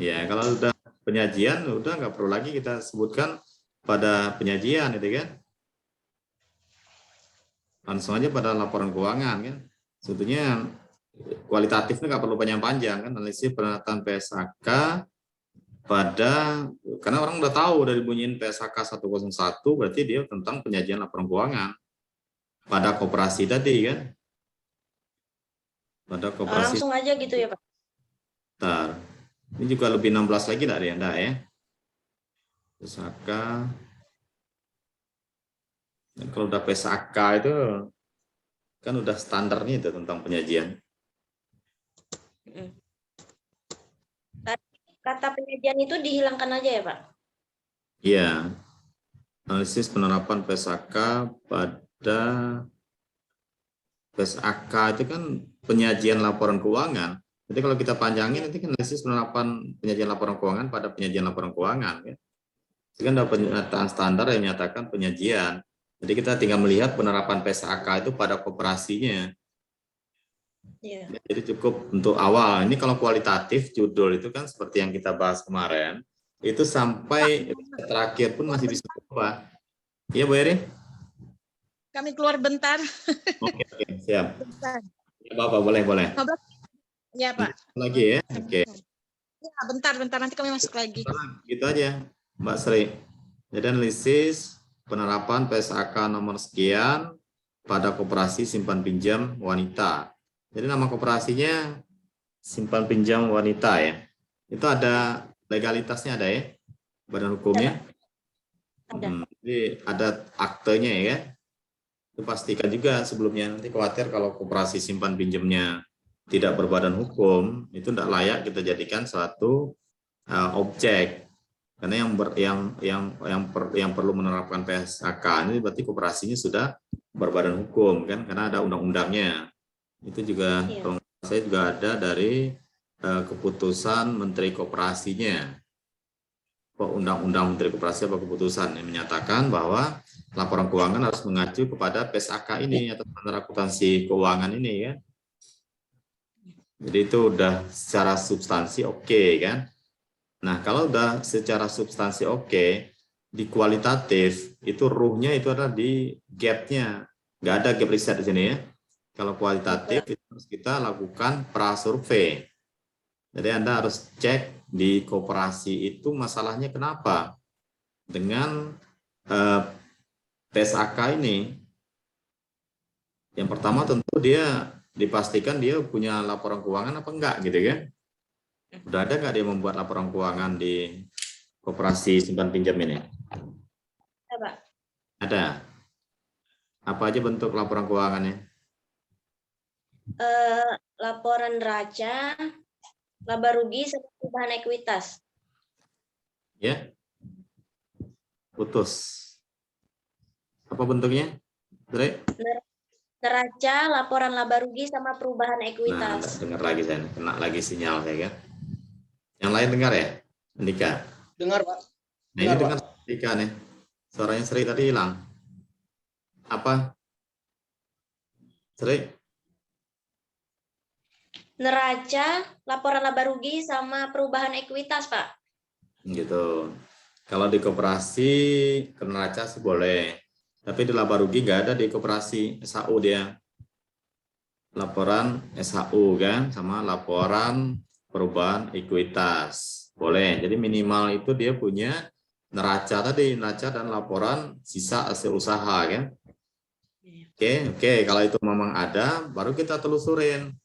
Ya, kalau udah penyajian udah nggak perlu lagi kita sebutkan pada penyajian itu kan. Langsung aja pada laporan keuangan kan. Sebetulnya kualitatifnya nggak perlu panjang-panjang kan, analisis penerapan PSAK pada, karena orang udah tahu dari bunyiin PSAK 101 berarti dia tentang penyajian laporan keuangan pada koperasi tadi kan. Pada koperasi. Langsung aja gitu ya, Pak. Bentar. Ini juga lebih 16 lagi enggak ya? PSAK. Dan kalau udah PSAK itu kan udah standarnya itu tentang penyajian. Kata penyajian itu dihilangkan aja ya, Pak? Iya. Analisis penerapan PSAK pada PSAK itu kan penyajian laporan keuangan. Jadi kalau kita panjangin nanti kan analisis penerapan penyajian laporan keuangan pada penyajian laporan keuangan. Ya. Itu kan ada pernyataan standar yang menyatakan penyajian. Jadi kita tinggal melihat penerapan PSAK itu pada koperasinya. Iya. Jadi cukup untuk awal. Ini kalau kualitatif judul itu kan seperti yang kita bahas kemarin, itu sampai terakhir pun masih bisa berubah. Iya Bu Eri? Kami keluar bentar. Oke, siap. Bentar. Bapak boleh. Ya, Pak. Lagi ya. Oke. Ya, bentar nanti kami masuk lagi. Gitu aja, Mbak Sri. Jadi analisis penerapan PSAK nomor sekian pada koperasi simpan pinjam wanita. Jadi nama koperasinya simpan pinjam wanita ya. Itu ada legalitasnya, ada ya? Badan hukumnya? Ada. Jadi ada aktenya ya. Itu pastikan juga sebelumnya, nanti khawatir kalau koperasi simpan pinjamnya tidak berbadan hukum, itu tidak layak kita jadikan suatu objek. Karena yang perlu menerapkan PSAK ini berarti koperasinya sudah berbadan hukum kan, karena ada undang-undangnya. Itu juga kalau saya juga ada dari keputusan Menteri Koperasinya. Undang-undang Menteri Koperasi apa keputusan yang menyatakan bahwa laporan keuangan harus mengacu kepada PSAK ini atau standar akuntansi keuangan ini ya. Jadi itu udah secara substansi oke kan. Nah, kalau udah secara substansi oke, di kualitatif itu ruhnya itu adalah di gap-nya. Nggak ada gap riset di sini ya. Kalau kualitatif itu harus kita lakukan prasurvei. Jadi Anda harus cek di koperasi itu masalahnya kenapa dengan PSAK ini. Yang pertama tentu dia dipastikan dia punya laporan keuangan apa enggak gitu kan. Udah ada nggak dia membuat laporan keuangan di koperasi simpan pinjam ini? Ada, Pak. Ada. Apa aja bentuk laporan keuangannya? Laporan neraca, laba rugi, sama perubahan ekuitas. Ya. Putus. Apa bentuknya? Dre? Neraca, laporan laba rugi, sama perubahan ekuitas. Nah, dengar lagi saya, kena lagi sinyal saya kan. Yang lain dengar ya? Andika? Dengar, Pak. Nah, ini dengar Andika nih. Suaranya Sri tadi hilang. Apa? Sri? Neraca, laporan laba rugi, sama perubahan ekuitas, Pak. Gitu. Kalau di koperasi ke neraca sih boleh. Tapi di laba rugi nggak ada di koperasi SHU dia. Laporan SHU kan, sama laporan perubahan ekuitas. Boleh. Jadi minimal itu dia punya neraca tadi, neraca dan laporan sisa hasil usaha kan. Oke, kalau itu memang ada, baru kita telusurin.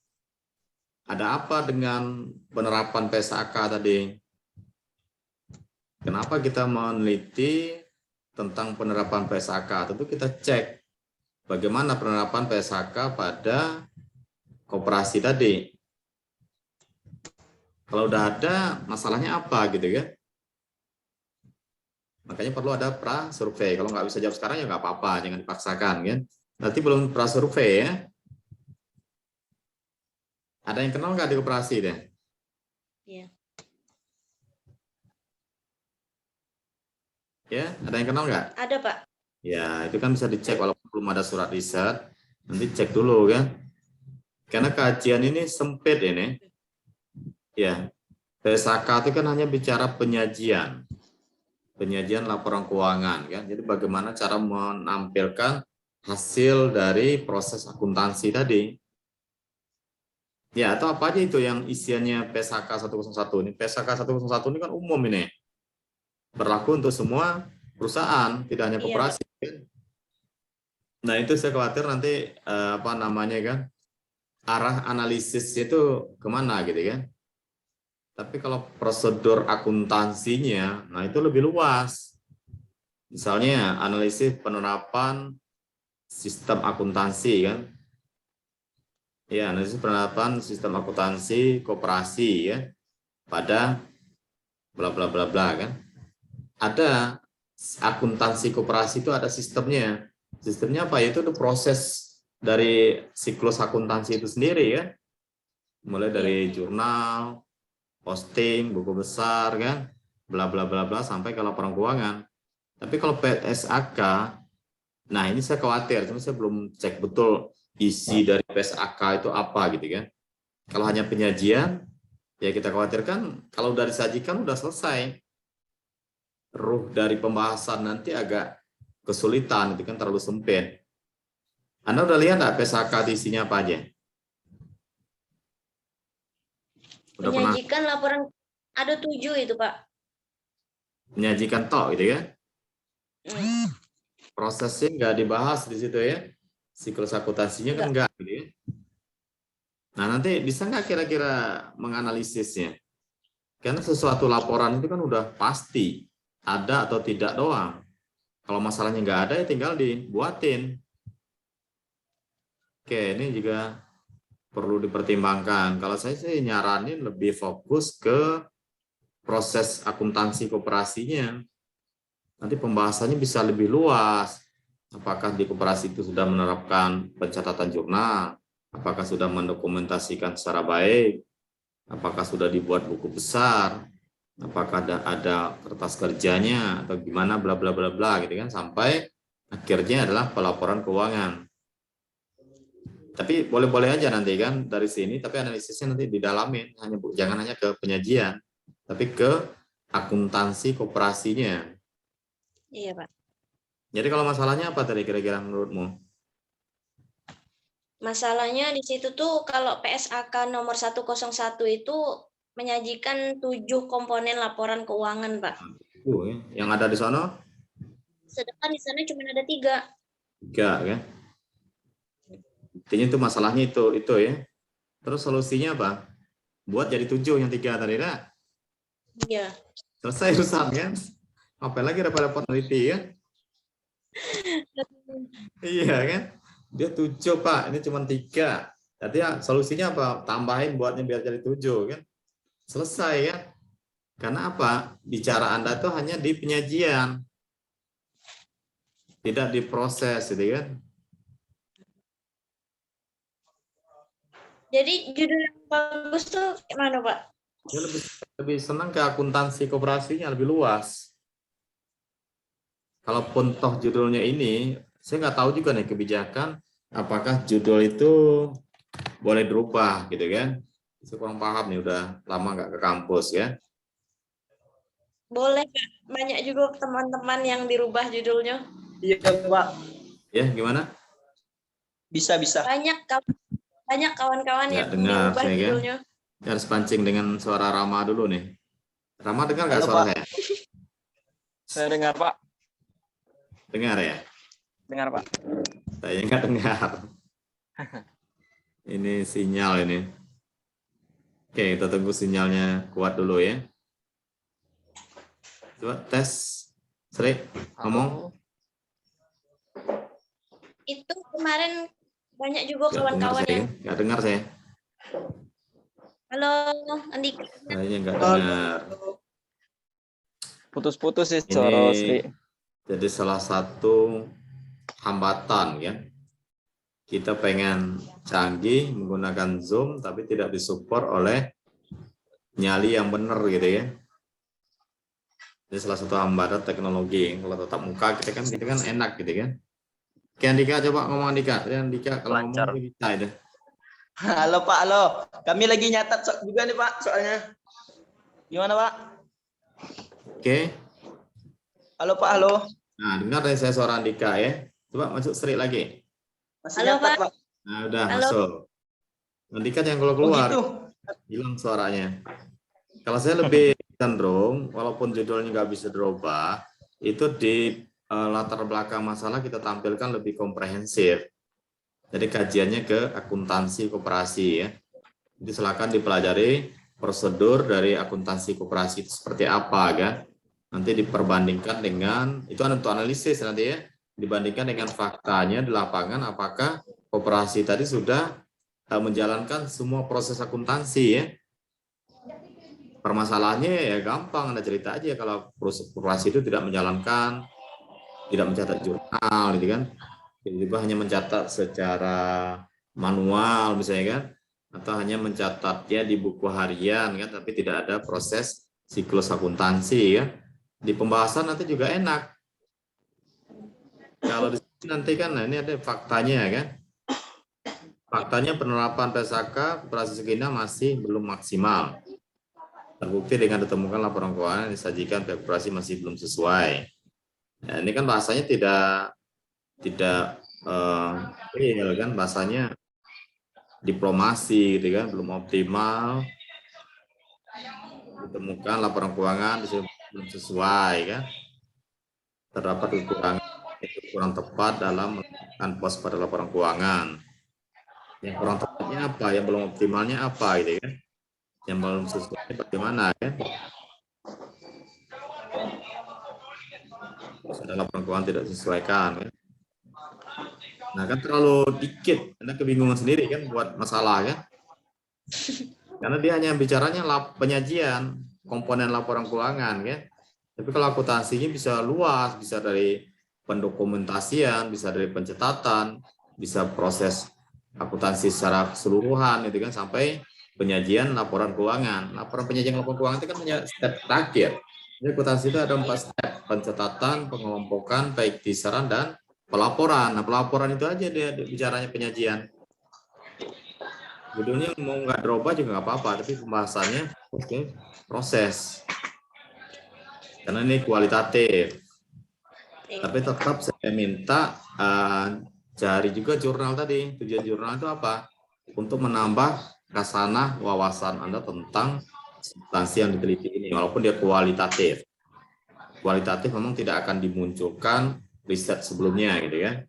Ada apa dengan penerapan PSAK tadi? Kenapa kita meneliti tentang penerapan PSAK? Tentu kita cek bagaimana penerapan PSAK pada koperasi tadi. Kalau udah ada, masalahnya apa gitu kan? Makanya perlu ada prasurvei. Kalau nggak bisa jawab sekarang ya nggak apa-apa, jangan dipaksakan kan. Nanti belum prasurvei ya. Ada yang kenal nggak di koperasi deh? Iya. Ya, ada yang kenal nggak? Ada, Pak. Ya, itu kan bisa dicek walaupun belum ada surat riset. Nanti cek dulu kan. Karena kajian ini sempit ini. Ya, PSAK itu kan hanya bicara penyajian. Penyajian laporan keuangan kan. Jadi bagaimana cara menampilkan hasil dari proses akuntansi tadi. Ya, atau apa aja itu yang isiannya PSAK 101 ini. PSAK 101 ini kan umum ini. Berlaku untuk semua perusahaan, tidak hanya koperasi. Nah, itu saya khawatir nanti apa namanya kan, arah analisis itu kemana gitu kan. Tapi kalau prosedur akuntansinya, nah itu lebih luas. Misalnya analisis penerapan sistem akuntansi kan. Ya, analisis penerapan sistem akuntansi koperasi ya pada bla bla bla bla kan. Ada akuntansi koperasi itu ada sistemnya. Sistemnya apa? Itu proses dari siklus akuntansi itu sendiri ya. Mulai dari jurnal, posting, buku besar kan, bla bla bla bla sampai ke laporan keuangan. Tapi kalau PSAK, nah ini saya khawatir, cuma saya belum cek betul isi dari PSAK itu apa gitu kan. Kalau hanya penyajian, ya kita khawatirkan kalau udah disajikan udah selesai. Ruh dari pembahasan nanti agak kesulitan, itu kan terlalu sempit. Anda udah lihat nggak PSAK isinya apa aja? Udah Menyajikan laporan, ada 7 itu, Pak. Menyajikan tok gitu ya? Prosesnya nggak dibahas di situ ya? Siklus akuntansinya kan enggak gitu ya? Nah nanti bisa nggak kira-kira menganalisisnya? Karena sesuatu laporan itu kan udah pasti ada atau tidak doang. Kalau masalahnya nggak ada ya tinggal dibuatin. Oke, ini juga perlu dipertimbangkan. Kalau saya sih nyaranin lebih fokus ke proses akuntansi koperasinya. Nanti pembahasannya bisa lebih luas. Apakah di koperasi itu sudah menerapkan pencatatan jurnal? Apakah sudah mendokumentasikan secara baik? Apakah sudah dibuat buku besar? Apakah ada kertas kerjanya atau gimana bla bla bla bla gitu kan, sampai akhirnya adalah pelaporan keuangan. Tapi boleh-boleh aja nanti kan dari sini, tapi analisisnya nanti didalamin, jangan hanya ke penyajian, tapi ke akuntansi koperasinya. Iya, Pak. Jadi kalau masalahnya apa tadi kira-kira menurutmu? Masalahnya di situ tuh kalau PSAK nomor 101 itu menyajikan 7 komponen laporan keuangan, Pak. Yang ada di sana? Sedangkan di sana cuma ada 3. 3 kan? Intinya itu masalahnya itu ya. Terus solusinya apa? Buat jadi 7 yang 3 tadi dah. Iya. Selesai urusan kan? Apa lagi repot-repot neliti ya? Iya kan? Dia 7 Pak, ini cuma 3. Jadi ya solusinya apa? Tambahin buatnya biar jadi 7 kan? Selesai kan? Karena apa? Bicara Anda itu hanya di penyajian. Tidak diproses gitu kan? Jadi judul yang bagus tuh gimana, Pak? Dia lebih senang ke akuntansi koperasinya, lebih luas. Kalaupun toh judulnya ini, saya nggak tahu juga nih kebijakan, apakah judul itu boleh dirubah gitu kan? Saya kurang paham nih, udah lama nggak ke kampus ya. Boleh, Pak. Banyak juga teman-teman yang dirubah judulnya. Iya, Pak. Ya, gimana? Bisa. Banyak kawan-kawan Nggak yang dengar dirubah saya kan? judulnya. Saya harus pancing dengan suara Rama dulu nih. Rama dengar nggak Halo, suara Pak. saya? Saya dengar, Pak. Dengar ya? Dengar, Pak. Saya nggak dengar. Ini sinyal ini. Oke, kita tunggu sinyalnya kuat dulu ya. Coba tes. Sri, ngomong. Itu kemarin banyak juga Nggak dengar kawan-kawan saya. yang Nggak dengar saya. halo Andika. Kayaknya nggak dengar. Putus-putus sih Ini suara Sri. jadi salah satu hambatan ya. Kita pengen canggih menggunakan Zoom tapi tidak disupport oleh nyali yang benar gitu ya. Ini salah satu hambatan teknologi. Kalau tetap muka kita kan enak gitu kan. Oke Andika, coba ngomong Andika. Andika kalau Lancar. ngomong bisa itu. Halo, Pak. Halo. Kami lagi nyatat juga nih, Pak, soalnya. Gimana, Pak? Oke. Halo, Pak. Halo. Nah, dengar dari saya suara Andika ya. Coba masuk Sri lagi. Masih Halo, nyatat, Pak. Nah, udah Halo. masuk. Andika yang Oh, keluar. gitu. Hilang suaranya. Kalau saya lebih cenderung, walaupun judulnya nggak bisa dirubah, itu di latar belakang masalah kita tampilkan lebih komprehensif. Jadi kajiannya ke akuntansi koperasi ya. Jadi silakan dipelajari prosedur dari akuntansi koperasi itu seperti apa kan. Nanti diperbandingkan dengan, itu untuk analisis nanti ya, dibandingkan dengan faktanya di lapangan apakah koperasi tadi sudah menjalankan semua proses akuntansi ya. Permasalahannya ya gampang, Anda cerita aja kalau koperasi itu tidak menjalankan, tidak mencatat jurnal gitu kan. Tiba-tiba hanya mencatat secara manual misalnya kan, atau hanya mencatatnya di buku harian kan, tapi tidak ada proses siklus akuntansi ya. Di pembahasan nanti juga enak. Kalau di sini nanti kan, nah ini ada faktanya kan. Faktanya penerapan PSAK koperasi Sekina masih belum maksimal. Terbukti dengan ditemukan laporan keuangan yang disajikan pihak koperasi masih belum sesuai. Nah, ini kan bahasanya tidak real kan, bahasanya diplomasi gitu kan, belum optimal. Ditemukan laporan keuangan belum sesuai kan. Terdapat kekurangan itu kurang tepat dalam melakukan pos pada laporan keuangan. Yang kurang tepatnya apa, yang belum optimalnya apa gitu kan. Yang belum sesuai bagaimana kan? Sudah laporan keuangan tidak disesuaikan kan? Nah kan terlalu dikit, Anda kebingungan sendiri kan buat masalah kan? Karena dia hanya bicaranya penyajian komponen laporan keuangan kan? Tapi kalau akuntansinya bisa luas, bisa dari pendokumentasian, bisa dari pencatatan, bisa proses akuntansi secara keseluruhan itu kan sampai penyajian laporan keuangan. Laporan penyajian laporan keuangan itu kan hanya step terakhir. Jadi akuntansi itu ada 4 step: pencatatan, pengelompokan, baik kisaran dan pelaporan. Nah, pelaporan itu aja dia bicaranya penyajian. Judulnya mau nggak dirubah juga nggak apa-apa, tapi pembahasannya proses. Karena ini kualitatif. Tapi tetap saya minta cari juga jurnal tadi. Tujuan jurnal itu apa? Untuk menambah kasanah wawasan Anda tentang substansi yang diteliti ini, walaupun dia kualitatif. Kualitatif memang tidak akan dimunculkan riset sebelumnya gitu ya.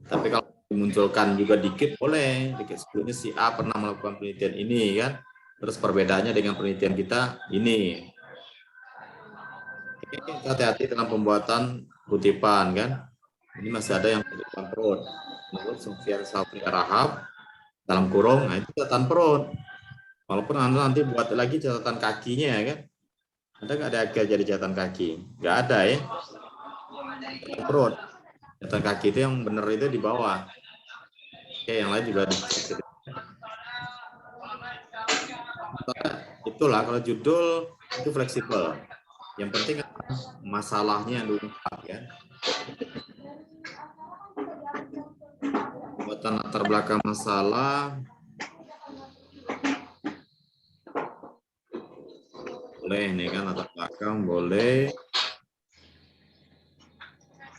Tapi kalau dimunculkan juga dikit boleh, dikit sebelumnya si A pernah melakukan penelitian ini kan, terus perbedaannya dengan penelitian kita ini. Kita hati-hati dalam pembuatan kutipan kan. Ini masih ada yang kutipan perut. Menurut Sufyan Sabri Rahab dalam kurung, nah itu catatan perut. Walaupun Anda nanti buat lagi catatan kakinya ya kan. Ada nggak ada jadi catatan kaki? Nggak ada ya. Catatan perut. Catatan kaki itu yang benar itu di bawah. Oke, yang lain juga dicek. Itulah kalau judul itu fleksibel. Yang penting masalahnya yang diungkap ya. Buatan latar belakang masalah boleh nih kan, latar belakang boleh.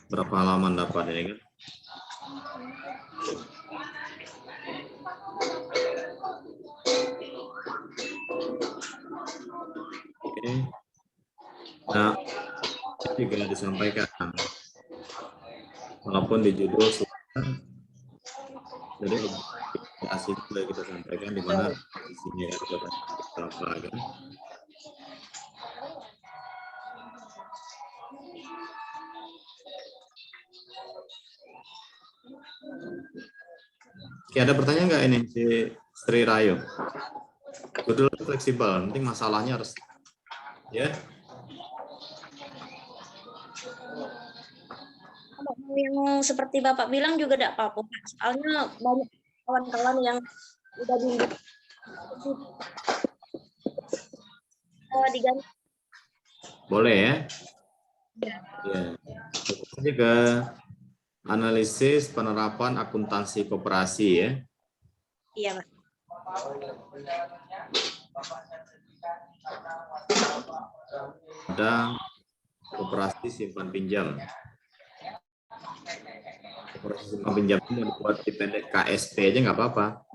Berapa halaman dapat ini kan? Oke. Nah, juga disampaikan walaupun di judul jadi asli sudah kita sampaikan di mana isinya apa kan. Oke, ada pertanyaan nggak ini si Sri Rayo? Judul fleksibel, penting masalahnya harus ya. Yang seperti Bapak bilang juga tidak apa-apa, soalnya banyak kawan-kawan yang udah diganti. Boleh ya? Ya. Juga analisis penerapan akuntansi koperasi ya. Iya, Pak. Ada koperasi simpan pinjam. Koperasi simpan pinjam itu dibuat dipendek KSP aja nggak apa-apa.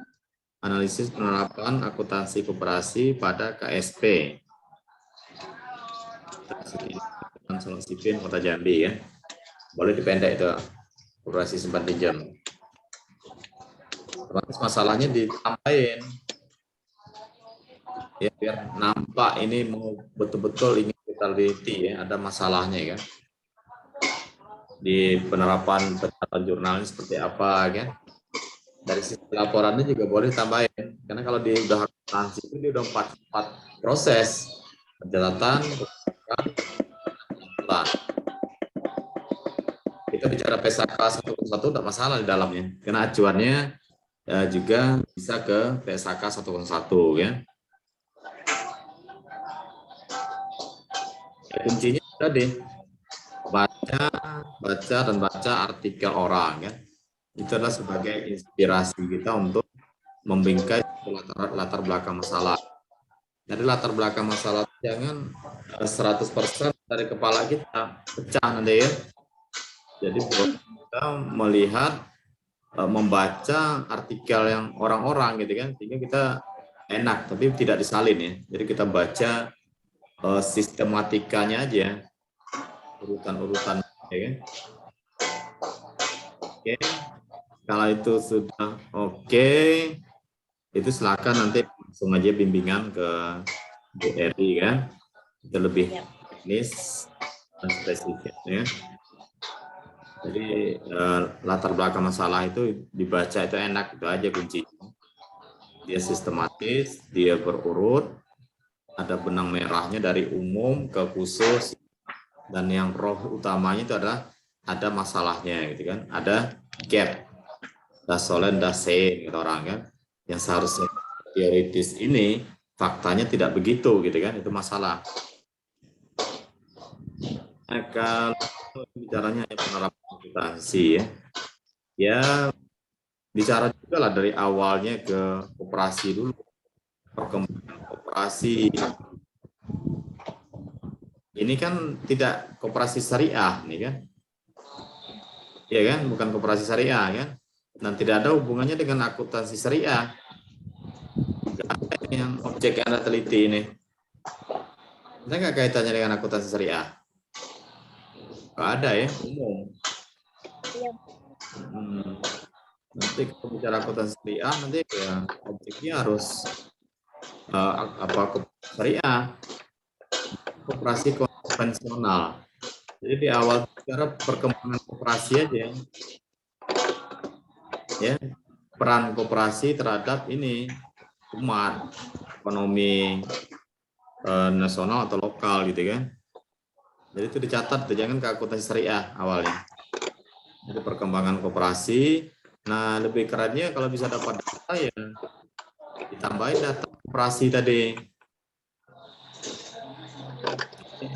Analisis penerapan akuntansi koperasi pada KSP. Sipin Kota Jambi ya. Boleh dipendek itu koperasi simpan pinjam. Terus masalahnya ditambahin. Ya, biar nampak ini mau betul-betul ingin kita teliti ya, ada masalahnya kan. Di penerapan pencatatan jurnal ini seperti apa kan. Dari sisi laporannya juga boleh tambahin. Karena kalau di udah akuntansi itu dia udah 4 proses. Pencatatan, kita bicara PSAK 101 tidak masalah di dalamnya. Karena acuannya juga bisa ke PSAK 101 ya. Kuncinya tadi baca artikel orang ya. Itu adalah sebagai inspirasi kita untuk membingkai latar belakang masalah. Jadi latar belakang masalah jangan 100% dari kepala kita pecah nanti ya. Jadi kita melihat membaca artikel yang orang-orang gitu kan, sehingga kita enak tapi tidak disalin ya. Jadi kita baca sistematikanya aja, urutan-urutan ya kan. Oke. Kalau itu sudah oke, itu silakan nanti langsung aja bimbingan ke Bu Eri kan, itu lebih teknis dan spesifik ya. Jadi latar belakang masalah itu dibaca itu enak, itu aja kuncinya. Dia sistematis, dia berurut, ada benang merahnya dari umum ke khusus, dan yang roh utamanya itu adalah ada masalahnya gitu kan, ada gap, das solen das sein gitu orang kan, yang seharusnya teoritis ini faktanya tidak begitu gitu kan, itu masalah. Nah, kalau bicaranya penerapan akuntansi ya bicara juga lah dari awalnya ke koperasi dulu, perkembangan koperasi. Ini kan tidak koperasi syariah nih kan, ya kan, bukan koperasi syariah kan, dan tidak ada hubungannya dengan akuntansi syariah. Yang objek yang Anda teliti ini, ada nggak kaitannya dengan akuntansi syariah? Nggak ada ya, umum. Nanti kalau bicara akuntansi syariah, nanti ya objeknya harus syariah, koperasi konvensional. Jadi di awal bicara perkembangan koperasi aja, ya, peran koperasi terhadap ini umat, ekonomi nasional atau lokal gitu kan. Jadi itu dicatat, jangan ke akuntansi syariah awalnya. Jadi perkembangan koperasi. Nah, lebih kerennya kalau bisa dapat data ya ditambahin data koperasi tadi.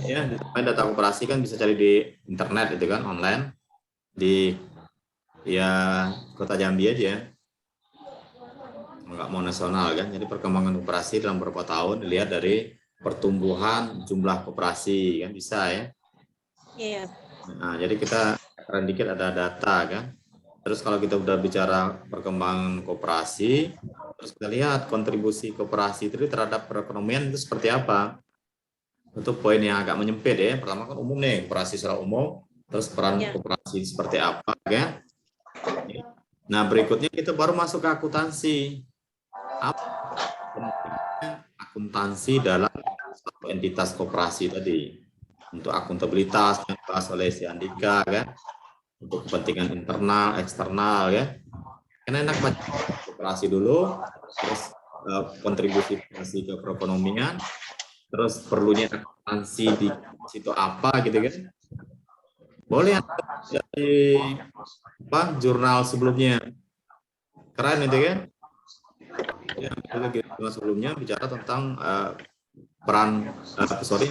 Ya, ditambahin data koperasi kan bisa cari di internet itu kan, online di ya Kota Jambi aja. Nggak mau nasional kan. Jadi perkembangan koperasi dalam beberapa tahun dilihat dari pertumbuhan jumlah koperasi kan, bisa ya. Iya. Nah, jadi kita keren dikit ada data kan. Terus kalau kita udah bicara perkembangan koperasi, terus kita lihat kontribusi koperasi itu terhadap perekonomian itu seperti apa. Untuk poin yang agak menyempit ya. Pertama kan umum nih, koperasi secara umum, terus peran koperasi seperti apa kan. Nah, berikutnya kita baru masuk ke akuntansi. Apa akuntansi dalam satu entitas koperasi tadi? Untuk akuntabilitas yang dibahas oleh si Andika kan, untuk kepentingan internal, eksternal ya. Karena enak baca koperasi dulu, terus kontribusi koperasi ke perekonomian, terus perlunya akuntansi di situ apa gitu kan. Boleh dari jurnal sebelumnya, keren itu kan. Ya, jurnal sebelumnya bicara tentang peran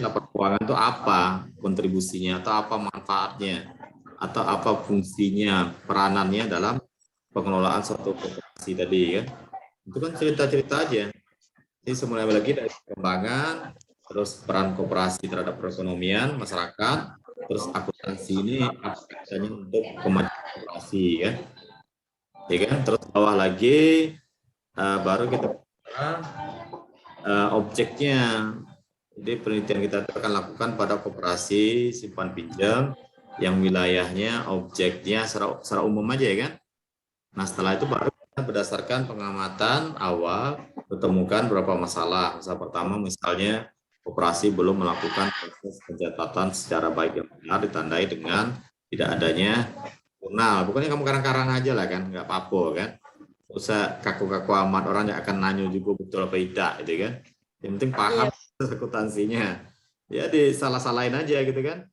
laporan keuangan itu apa kontribusinya atau apa manfaatnya atau apa fungsinya, peranannya dalam pengelolaan suatu koperasi tadi kan. Itu kan cerita-cerita aja. Jadi semula lagi dari perkembangan, terus peran koperasi terhadap perekonomian masyarakat, terus akuntansi ini apa katanya untuk kemajuan koperasi kan. Ya kan, terus bawah lagi baru kita objeknya. Jadi penelitian kita akan lakukan pada koperasi simpan pinjam yang wilayahnya objeknya secara umum aja ya kan. Nah setelah itu baru kita berdasarkan pengamatan awal ditemukan beberapa masalah. Masalah pertama misalnya koperasi belum melakukan proses pencatatan secara baik dan benar ditandai dengan tidak adanya jurnal. Bukannya kamu karang-karang aja lah kan, nggak apa-apa kan. Usah kaku-kaku amat, orang yang akan nanya juga betul apa tidak gitu kan. Yang penting paham akuntansinya. Ya disalah-salahin aja gitu kan.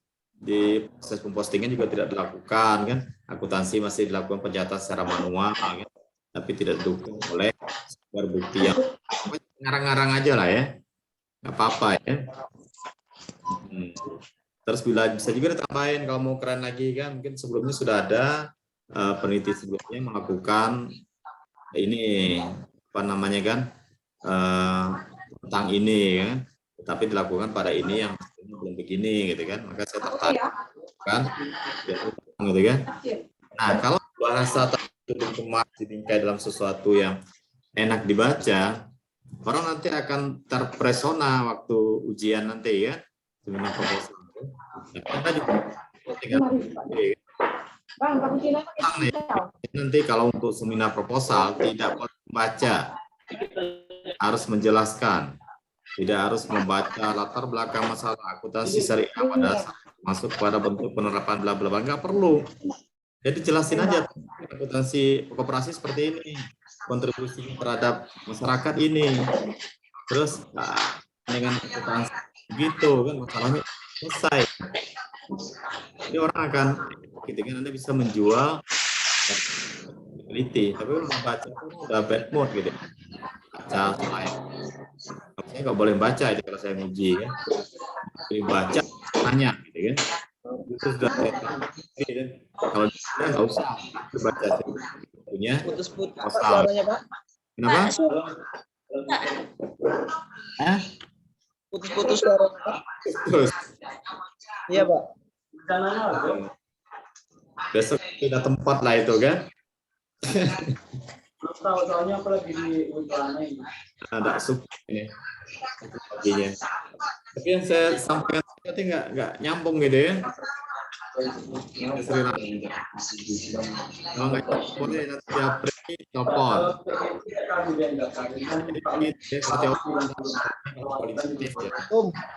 Di proses pempostingan juga tidak dilakukan kan. Akuntansi masih dilakukan pencatatan secara manual kan? Tapi tidak didukung oleh bukti yang ngarang-ngarang aja lah ya. Nggak apa-apa ya. Terus bila bisa juga ditambahin kalau mau keren lagi kan, mungkin sebelumnya sudah ada peneliti sebelumnya melakukan ini apa namanya kan tentang ini kan, tapi dilakukan pada ini yang belum begini gitu kan, maka saya tertarik kan gitu kan. Nah kalau bahasa terjemah ditingkai dalam sesuatu yang enak dibaca, orang nanti akan terpesona waktu ujian nanti ya, seminar proposal. Kita juga nanti kalau untuk seminar proposal tidak boleh membaca harus menjelaskan, tidak harus membaca latar belakang masalah akuntansi syariah pada masuk pada bentuk penerapan bla bla bla, nggak perlu. Jadi jelasin aja akuntansi koperasi seperti ini, kontribusi terhadap masyarakat ini, terus dengan akuntansi gitu kan masalahnya selesai. Jadi orang akan ketika Anda bisa menjual teliti, tapi membaca itu udah bad mood gitu. Baca slide. Saya nggak boleh baca itu kalau saya nguji ya. Jadi baca tanya gitu kan. Itu sudah kalau kita nggak usah baca punya Putus-putus pasal. suaranya, Pak. Kenapa? Hah? Putus-putus suaranya, Pak. Terus Iya, Pak. besok pindah tempat lah itu kan. Soalnya aku lagi di Ultranya ini. Ada sub ini baginya. Tapi yang saya sampaikan tadi nggak nyambung gitu ya. Kalau nggak nyambung boleh nanti April telepon.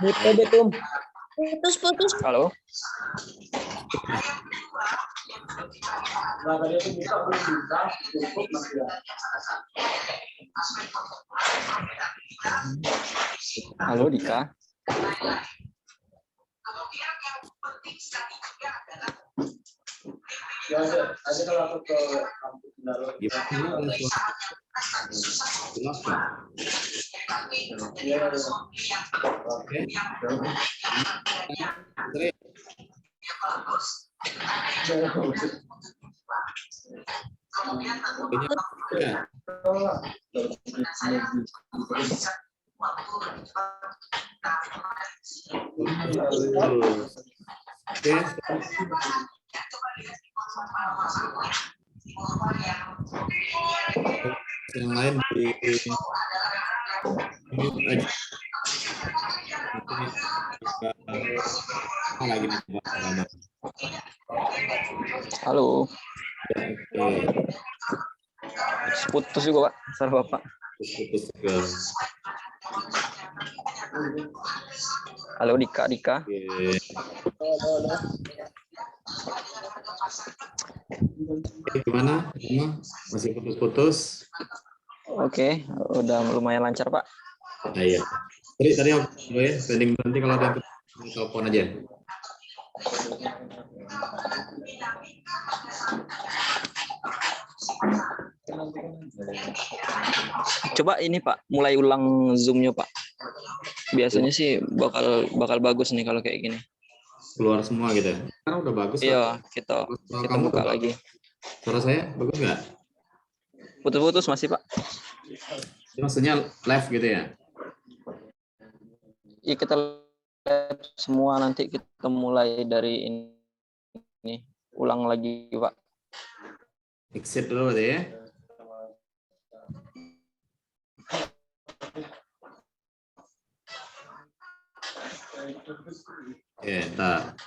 Mute deh, Tum. Putus-putus. Halo. Nah, tadi aku bisa belum bisa cukup masih ya. Halo Dika. Ya ada kalau aku ke kampus Binaru. Gimana? Iya, Oke. Yang lain di mute aja. Apa lagi nih Pak Rahmat? Halo. Oke. Putus juga Pak. Salah Bapak. Putus ke. Halo Dika. Oke. Gimana? Masih putus-putus? Oke, udah lumayan lancar Pak. Nah, iya. Tadi aku ya, pending nanti kalau ada yang telepon aja. Coba ini Pak, mulai ulang Zoom-nya Pak. Biasanya sih bakal bagus nih kalau kayak gini. Keluar semua gitu. Karena udah bagus. Iya, kita Kamu buka udah lagi. Suara saya bagus nggak? Putus-putus masih Pak. Maksudnya live gitu ya? Iya kita live semua, nanti kita mulai dari ini. Ulang lagi Pak. Exit dulu deh ya. Oke, ntar.